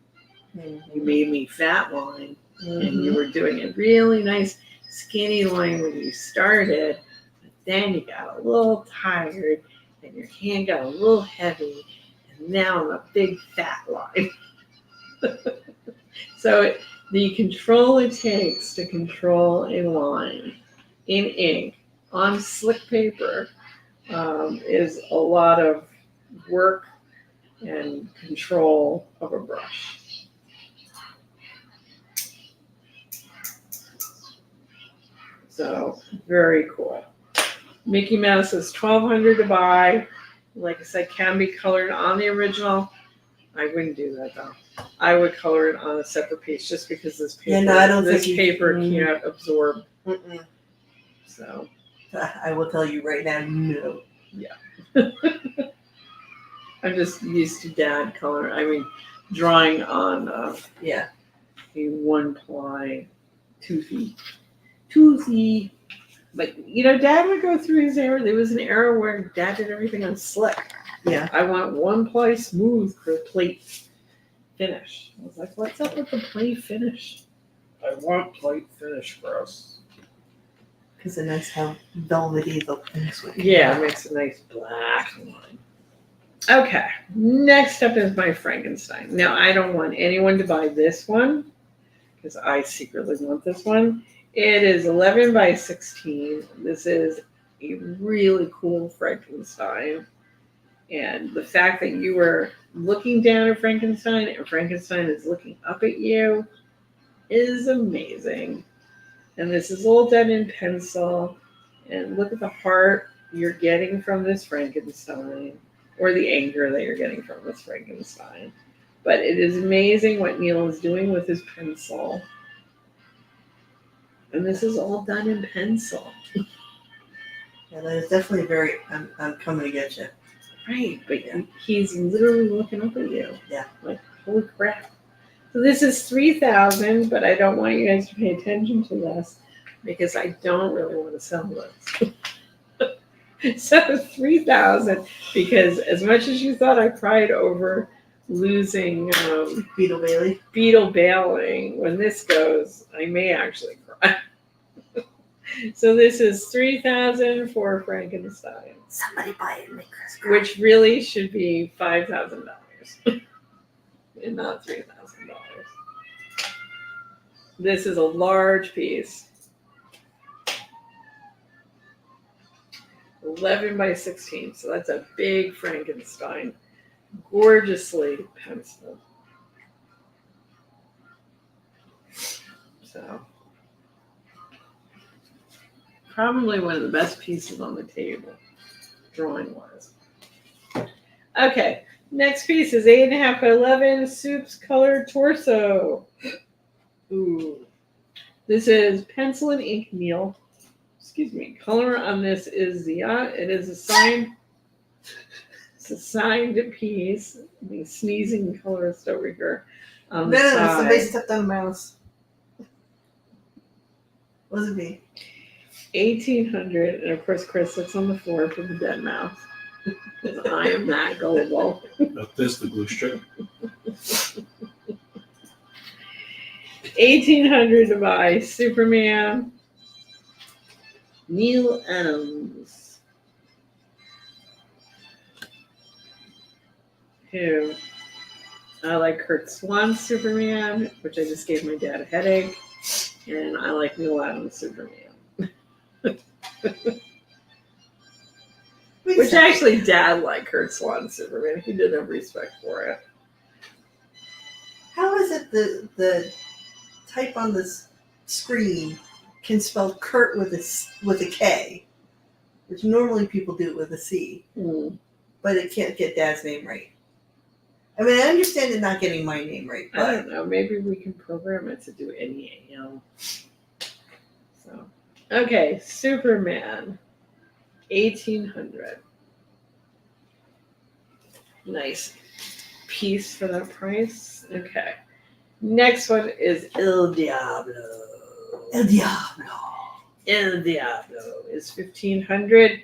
You made me fat line. And you were doing a really nice skinny line when you started. But then you got a little tired and your hand got a little heavy. Now I'm a big fat line. So the control it takes to control a line in ink on slick paper is a lot of work and control of a brush. So very cool. Mickey Mouse is $1,200 to buy. Like I said, can be colored on the original. I wouldn't do that though. I would color it on a separate piece just because this paper, Yeah, no, I don't this think paper you- can't absorb. Mm-mm. So I will tell you right now, no. I'm just used to Dad color. I mean, drawing on Yeah. a one ply toothy. But Dad would go through his era. There was an era where Dad did everything on slick. Yeah. I want one ply smooth for plate finish. I was like, what's up with the plate finish? I want plate finish for us. Because it knows how velvety the things would be. Yeah, it makes a nice black line. Okay, next up is my Frankenstein. Now, I don't want anyone to buy this one because I secretly want this one. It is 11 by 16. This is a really cool Frankenstein. And the fact that you were looking down at Frankenstein and Frankenstein is looking up at you is amazing. And this is all done in pencil. And look at the heart you're getting from this Frankenstein, or the anger that you're getting from this Frankenstein. But it is amazing what Neil is doing with his pencil. And this is all done in pencil. Yeah, that is definitely very. I'm coming to get you. Right, but Yeah. he's literally looking up at you. Yeah. Like, holy crap. So this is 3,000, but I don't want you guys to pay attention to this because I don't really want to sell this. So 3,000, because as much as you thought I cried over losing Beetle Bailey. Beetle bailing, when this goes, I may actually cry. So this is 3,000 for Frankenstein, Somebody buy it and make Chris cry. which really should be $5,000 and not $3,000. This is a large piece. 11 by 16, so that's a big Frankenstein. Gorgeously penciled. So, probably one of the best pieces on the table, drawing wise. Okay, next piece is 8.5 by 11, Soup's Colored Torso. Ooh. This is pencil and ink Neil. Excuse me. Color on this is Zia. It is a signed. It's a signed piece. The sneezing colorist over here. On the No, side. somebody stepped on a mouse. What was it be? 1800, and of course Chris sits on the floor for the dead mouse. Because I am that gullible. There's the glue strip. 1800 by Superman. Neil Adams. Who I like Kurt Swan's Superman, which I just gave my dad a headache, and I like Neil Adams Superman. Which actually Dad liked Kurt Swan's Superman. He didn't have respect for it. How is it the type on this screen can spell Kurt with a K, which normally people do it with a C, but it can't get Dad's name right. I mean, I understand it not getting my name right, I but don't know. Maybe we can program it to do any AL. So, okay, Superman, 1800. Nice piece for that price. Okay. Next one is El Diablo. El Diablo. El Diablo is 1,500.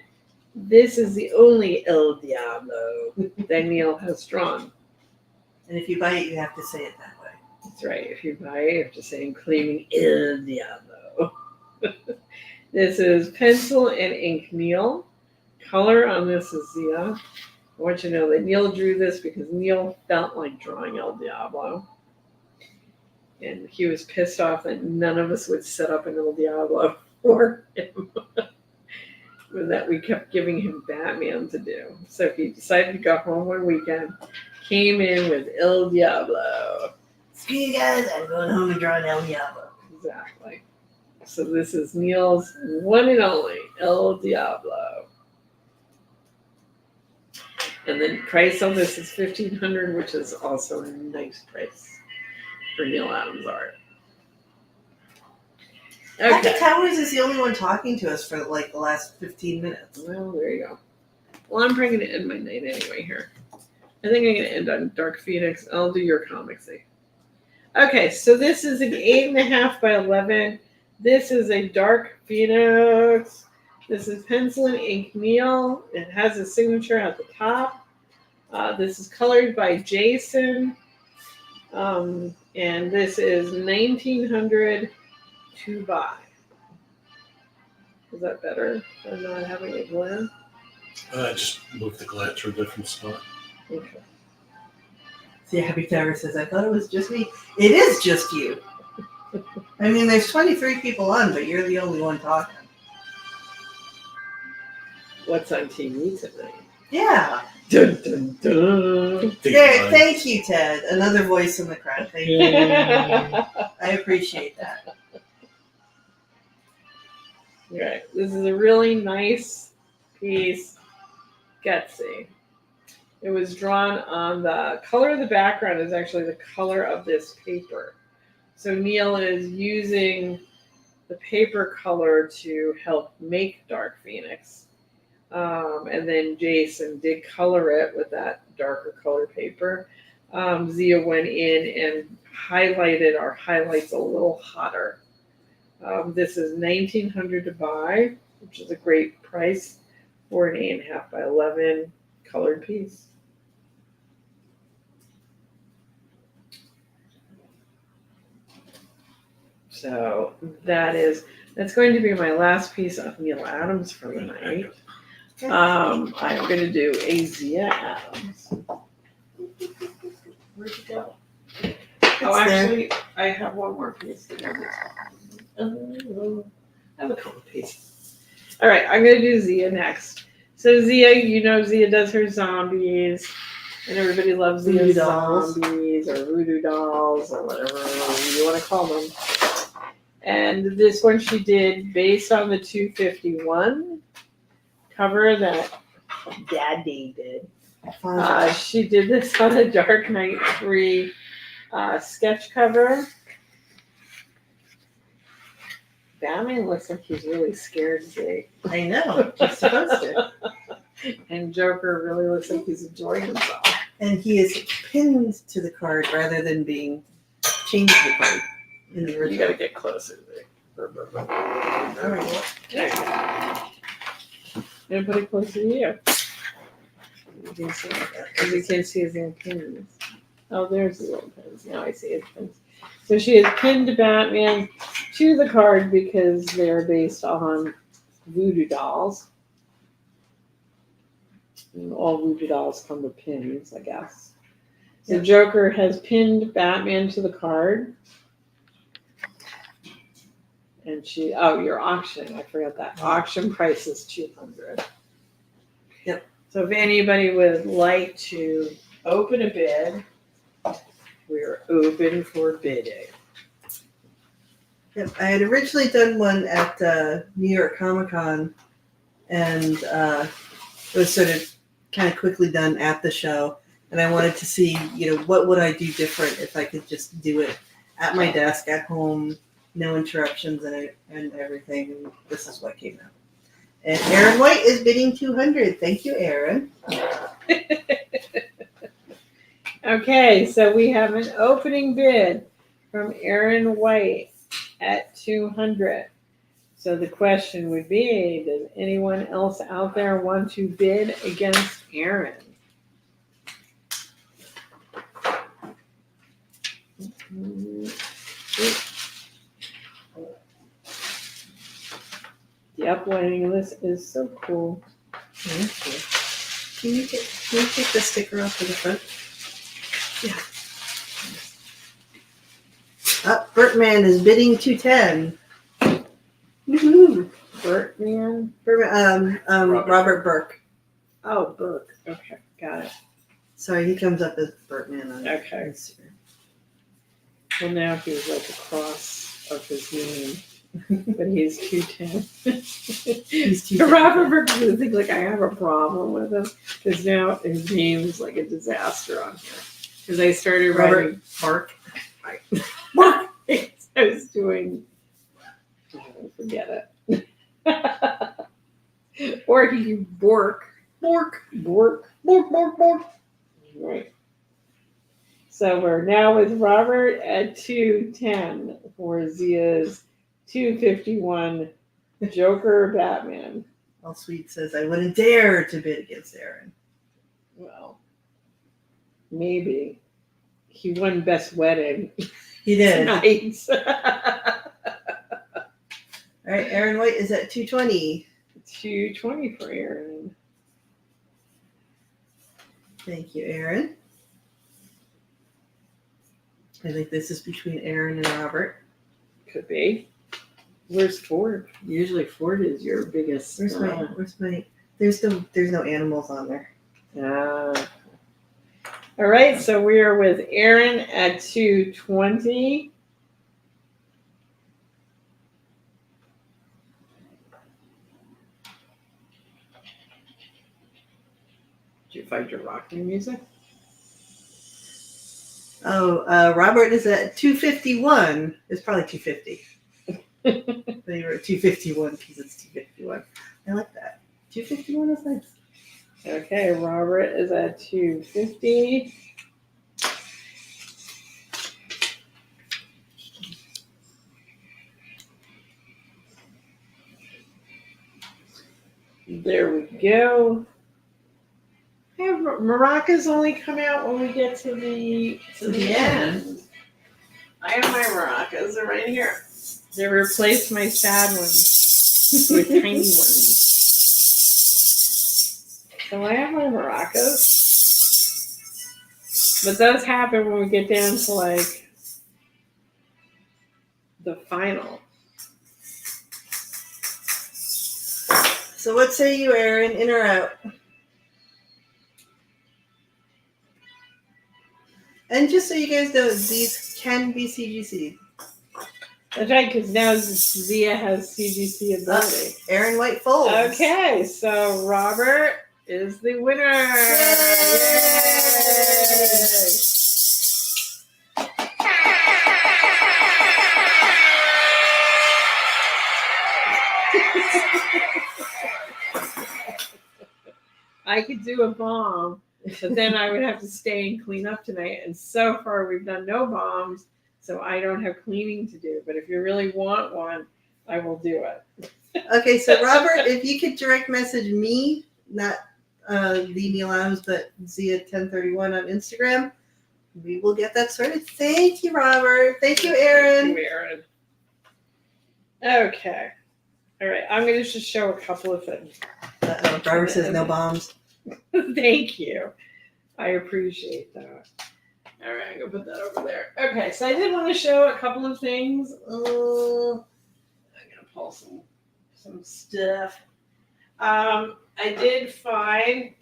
This is the only El Diablo that Neil has drawn. And if you buy it, you have to say it that way. That's right. If you buy it, you have to say I'm claiming El Diablo. This is pencil and ink Neil. Color on this is Zia. I want you to know that Neil drew this because Neil felt like drawing El Diablo. And he was pissed off that none of us would set up an El Diablo for him. That we kept giving him Batman to do. So he decided to go home one weekend, came in with El Diablo. Screw you guys, I'm going home and drawing El Diablo. Exactly. So this is Neil's one and only El Diablo. And the price on this is $1,500, which is also a nice price for Neil Adams art. Happy Okay. Towers is the only one talking to us for like the last 15 minutes. Well, there you go. Well, I'm probably going to end my night anyway here. I think I'm going to end on Dark Phoenix. I'll do your comics. Okay, so this is an 8.5 by 11. This is a Dark Phoenix. This is pencil and ink Neil. It has a signature at the top. This is colored by Jason. And this is 1,900 to buy. Is that better than not having a glare? Just move the glare to a different spot. Okay. See, Happy Tower says, I thought it was just me. It is just you. I mean, there's 23 people on, but you're the only one talking. What's on TV tonight? Yeah. Dun, dun, dun. There, thank you, Ted. Another voice in the crowd. Thank you. I appreciate that. Right. This is a really nice piece. Gutsy. It was drawn on the color of the background is actually the color of this paper. So Neil is using the paper color to help make Dark Phoenix. And then Jason did color it with that darker color paper. Zia went in and highlighted our highlights a little hotter. This is $1,900 to buy, which is a great price for an 8.5 by 11 colored piece. So that's going to be my last piece of Neil Adams for the night. I'm going to do a Zia Adams. Where'd you go? Actually, I have one more piece to do. I have a couple pieces. All right, I'm going to do Zia next. So Zia, Zia does her zombies, and everybody loves Zia's zombies or voodoo dolls or whatever you want to call them. And this one she did based on the 251 cover that Daddy did. She did this on a Dark Knight 3 sketch cover. Batman looks like he's really scared today. I know. He's supposed to. And Joker really looks like he's enjoying himself. And he is pinned to the card rather than being chained to the card. In the original. You gotta get closer there. All right. Okay. And put it closer to you. You can see it. Because you can't see his own pins. Oh, there's the little pins. Now I see his pins. So she has pinned Batman to the card because they're based on voodoo dolls. And all voodoo dolls come with pins, I guess. So Joker has pinned Batman to the card. And you're auctioning. I forgot that. Auction price is $200. Yep. So if anybody would like to open a bid, we're open for bidding. Yep. I had originally done one at New York Comic Con, and it was sort of kind of quickly done at the show. And I wanted to see, what would I do different if I could just do it at my desk at home. No interruptions and everything. And this is what came out. And Aaron White is bidding $200. Thank you, Aaron. Okay, so we have an opening bid from Aaron White at $200. So the question would be, does anyone else out there want to bid against Aaron? The uploading list is so cool. Thank you. Can you take the sticker off of the front? Yeah. Bertman is bidding $210. Woohoo! Bertman? Robert Burke. Oh, Burke. Okay, got it. Sorry, he comes up as Bertman on Okay. Instagram. Well, now he's like a cross of his name. But he's 210. He's 210. Robert Burke doesn't think like I have a problem with him because now his name is like a disaster on here. Because I started writing Bark. Bark. I was doing. Forget it. Or he Bork. Right. So we're now with Robert at 210 for Zia's 251 Joker Batman. All Sweet says, I wouldn't dare to bid against Aaron. Well, maybe. He won Best Wedding He did. tonight. All right, Aaron White is at 220. 220 for Aaron. Thank you, Aaron. I think this is between Aaron and Robert. Could be. Where's Ford? Usually Ford is your biggest. Where's my? There's no animals on there. All right, so we are with Aaron at 220. Did you find your rocking music? Oh, Robert is at 251. It's probably 250. They were at 251 because it's 251. I like that. 251 is nice. Okay, Robert is at 250. There we go. Have maracas only come out when we get to the end. I have my maracas. They're right here. They replaced my sad ones with tiny ones. So I have my maracas. But those happen when we get down to like the final. So what say you, Aaron? In or out? And just so you guys know, these can be CGC. That's right, because now Zia has CGC ability. Aaron White folds. Okay, so Robert is the winner. I could do a bomb, but then I would have to stay and clean up tonight. And so far, we've done no bombs, so I don't have cleaning to do. But if you really want one, I will do it. Okay, so Robert, if you could direct message me, not the Neil Adams, but Zia1031 on Instagram, we will get that sorted. Thank you, Robert. Thank you, Aaron. Thank you, Aaron. Okay. All right. I'm going to just show a couple of things. Robert says no bombs. Thank you. I appreciate that. All right. I'm going to put that over there. Okay. So I did want to show a couple of things. I'm going to pull some stuff. I did find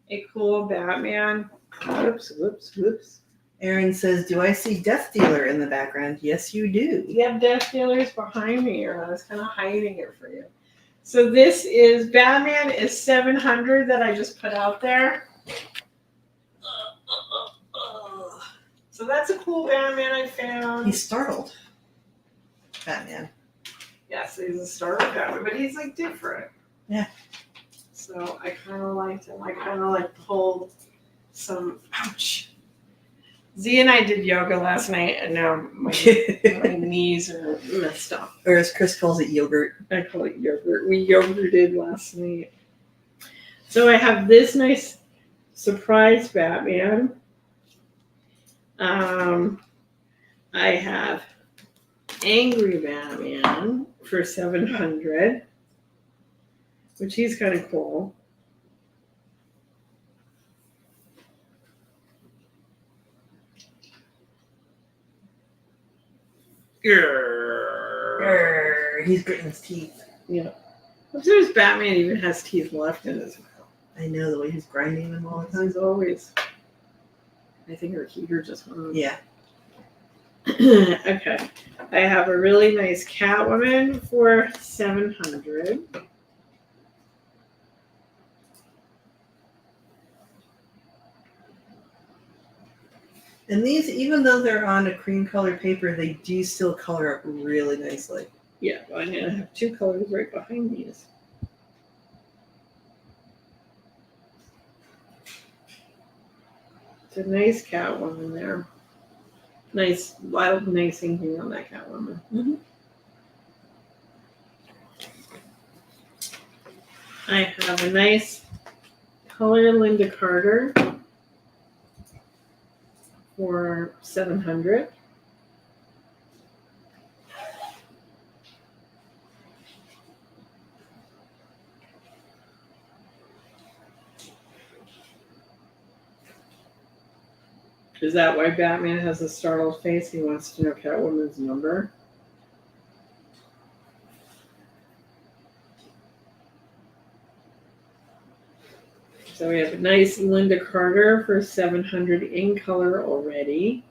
a cool Batman. Whoops. Aaron says, do I see Death Dealer in the background? Yes, you do. You have Death Dealers behind me, or I was kind of hiding it for you. So this is Batman is 700 that I just put out there. So that's a cool Batman I found. He's startled. Batman. Yes, he's a startled Batman, but he's like different. Yeah. So I kind of liked him. I kind of like pulled some. Ouch. Z and I did yoga last night, and now my knees are messed up. Or as Chris calls it, yogurt. I call it yogurt. We yogurted last night. So I have this nice surprise Batman. I have Angry Batman for 700, which he's kind of cool. He's gritting his teeth. Yeah. There's Batman even has teeth left in his mouth. I know the way he's grinding them all the time. He's always. I think her heater just went on. Yeah. Okay. I have a really nice Catwoman for 700. And these, even though they're on a cream colored paper, they do still color up really nicely. Yeah, I'm going to have two colors right behind these. It's a nice Catwoman there. Nice, a lot of nice inking on that Catwoman. Mm-hmm. I have a nice color Linda Carter for 700. Is that why Batman has a startled face? He wants to know Catwoman's number. So we have a nice Linda Carter for 700 in color already.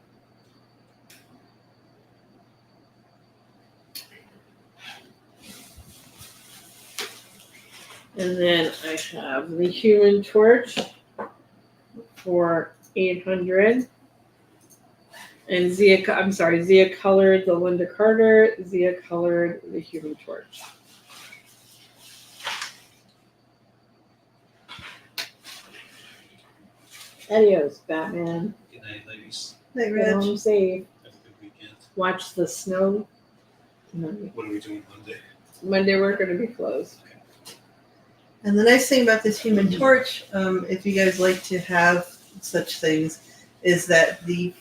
And then I have the Human Torch for 800. And Zia colored the Linda Carter, Zia colored the Human Torch. Adios, Batman. Good night, ladies. Night, Get Reg. home safe. Have a good weekend. Watch the snow. Monday, What are we doing Monday? Monday we're going to be closed. And the nice thing about this Human Torch, if you guys like to have such things, is that the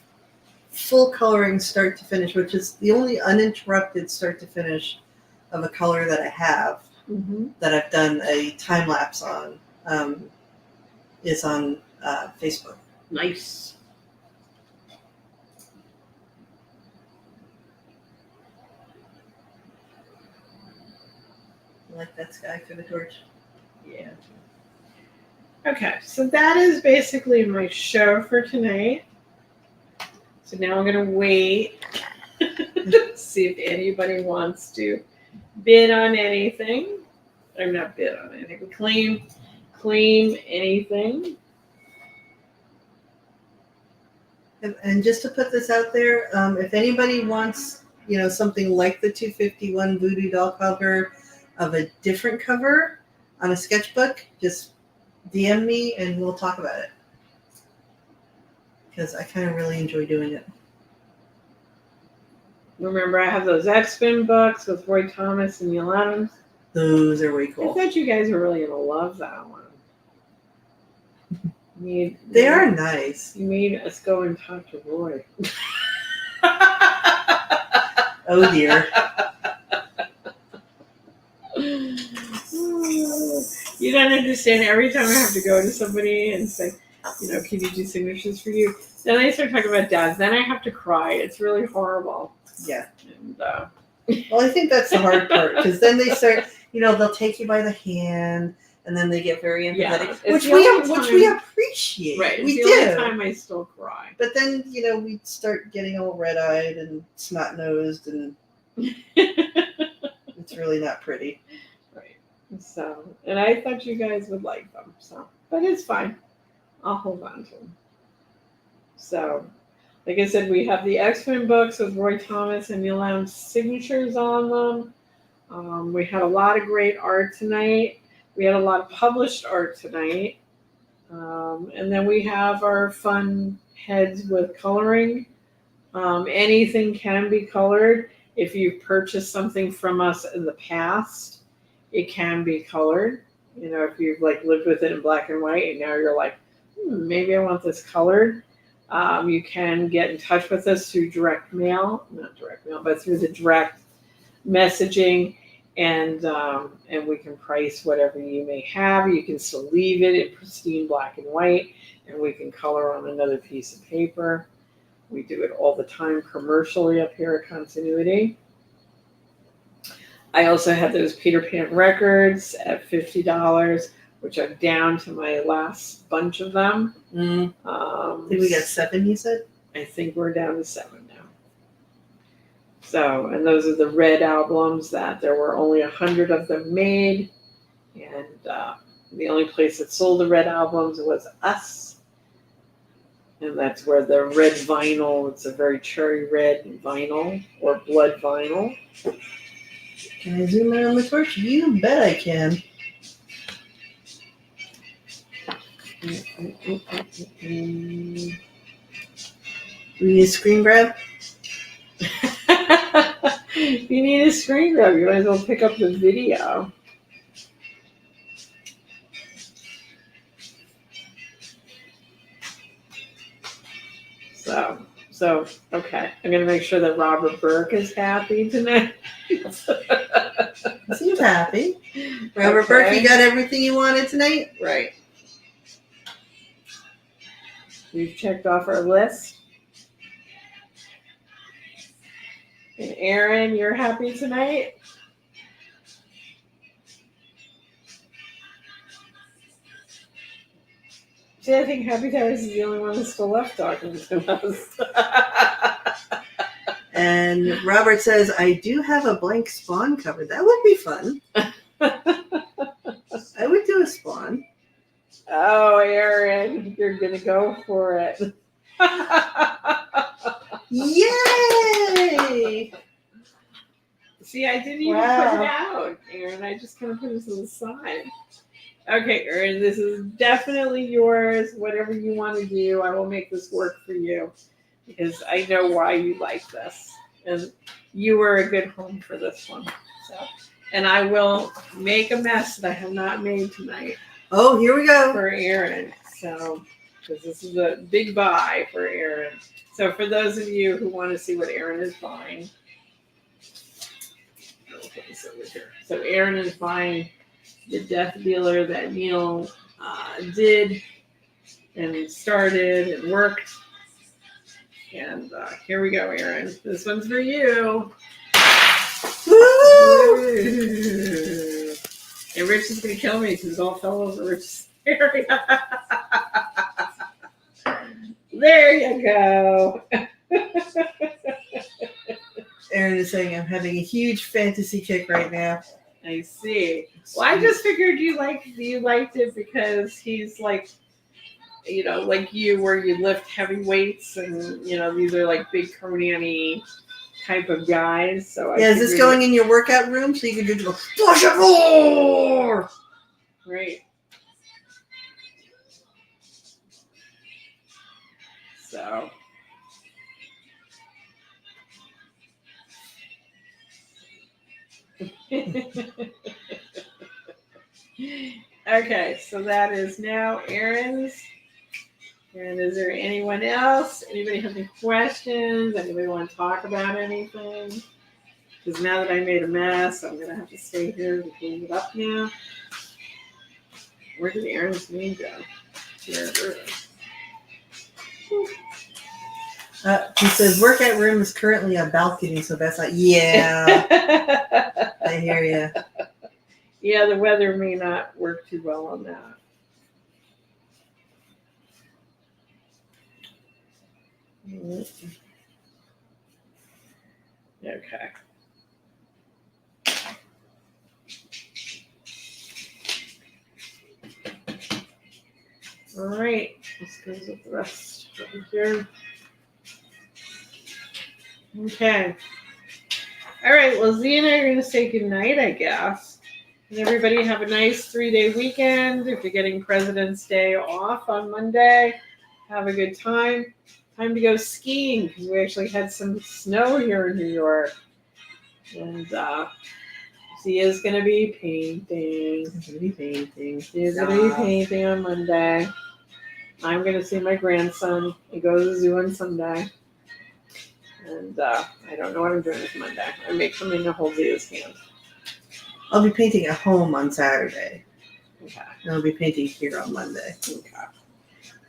full coloring start to finish, which is the only uninterrupted start to finish of a color that I have, Mm-hmm. that I've done a time lapse on, is on Facebook. Nice. I like that sky for the torch. Yeah. Okay, so that is basically my show for tonight. So now I'm going to wait see if anybody wants to bid on anything. I'm not bid on anything. Claim anything. And just to put this out there, if anybody wants, something like the 251 Voodoo Doll cover of a different cover on a sketchbook, just DM me and we'll talk about it. Because I kind of really enjoy doing it. Remember, I have those X-Men books with Roy Thomas and Neil Adams. Those are way I cool. thought you guys were really going to love that one. They are nice. You made us go and talk to Roy. Oh dear. You don't understand. Every time I have to go to somebody and say, can you do signatures for you? Then I start talking about dads. Then I have to cry. It's really horrible. Yeah. And, Well, I think that's the hard part because then they start, they'll take you by the hand and then they get very Yeah, empathetic, it's which the we only time- appreciate. right. It's We the only do. time I still cry. But then, we start getting all red-eyed and snot-nosed and it's really not pretty. Right. So, and I thought you guys would like them. So, but it's fine. I'll hold on to them. So, like I said, we have the X-Men books with Roy Thomas and Neil Adams signatures on them. We had a lot of great art tonight. We had a lot of published art tonight. And then we have our fun heads with coloring. Anything can be colored. If you've purchased something from us in the past, it can be colored. If you've lived with it in black and white and now you're like, maybe I want this colored. You can get in touch with us through direct mail, not direct mail, but through the direct messaging, and we can price whatever you may have. You can still leave it in pristine black and white, and we can color on another piece of paper. We do it all the time commercially up here at Continuity. I also have those Peter Pan records at $50, which I'm down to my last bunch of them. I think we got 7, you said? I think we're down to 7 now. So, and those are the red albums that there were only 100 of them made. And the only place that sold the red albums was us. And that's where the red vinyl, it's a very cherry red vinyl or blood vinyl. Can I zoom in on the torch? You bet I can. We need a screen grab? If you need a screen grab, you might as well pick up the video. So okay. I'm gonna make sure that Robert Burke is happy tonight. Seems happy. Robert Burke, you got everything you wanted tonight? Right. We've checked off our list. And Aaron, you're happy tonight? See, I think Happy Towers is the only one that's still left talking to us. And Robert says, I do have a blank Spawn cover. That would be fun. I would do a Spawn. Oh, Aaron, you're going to go for it. Yay! See, I didn't even put it out, Aaron. I just kind of put it to the side. Okay, Aaron, this is definitely yours. Whatever you want to do, I will make this work for you because I know why you like this. And you were a good home for this one. So, and I will make a mess that I have not made tonight Oh, here we go. for Aaron. So, because this is a big buy for Aaron. So, for those of you who want to see what Aaron is buying, I'll put this over here. So, Aaron is buying the Death Dealer that Neil did and started and worked. And here we go, Aaron. This one's for you. Woo! And Rich is going to kill me because it all fell over Rich's area. There you go. Aaron is saying I'm having a huge fantasy kick right now. I see. Well, I just figured you liked it because he's like, you know, like you, where you lift heavy weights, and you know these are like big Conan-y type of guys. So I Yeah, is this figured- going in your workout room so you can just go flush it roar? Right. So. Okay, so that is now Aaron's. And is there anyone else? Anybody have any questions? Anybody want to talk about anything? Because now that I made a mess, I'm going to have to stay here to clean it up now. Where did Aaron's name go? Here it is. He says workout room is currently a balcony, so that's like, yeah, I hear you. Yeah, the weather may not work too well on that. Okay. All right, let's go with the rest over here. Okay. All right, well, Z and I are going to say goodnight, I guess. And everybody have a nice 3-day weekend. If you're getting President's Day off on Monday, have a good time. Time to go skiing because we actually had some snow here in New York. And Z is going to be painting. I'm gonna be painting. She's going to be painting on Monday. I'm going to see my grandson. He goes to the zoo on Sunday. And I don't know what I'm doing this Monday. I make something to hold Zia's hand. I'll be painting at home on Saturday. Okay. And I'll be painting here on Monday. Okay.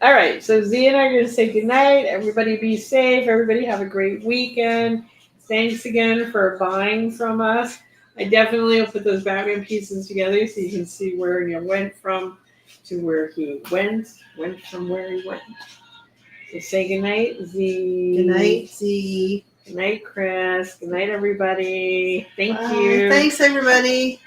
All right. So Z and I are going to say goodnight. Everybody be safe. Everybody have a great weekend. Thanks again for buying from us. I definitely will put those Batman pieces together so you can see where he went from to where he went from where he went. So say goodnight, Z. Good night, Z. Good night, Chris. Good night, everybody. Thank Bye. you. Thanks, everybody.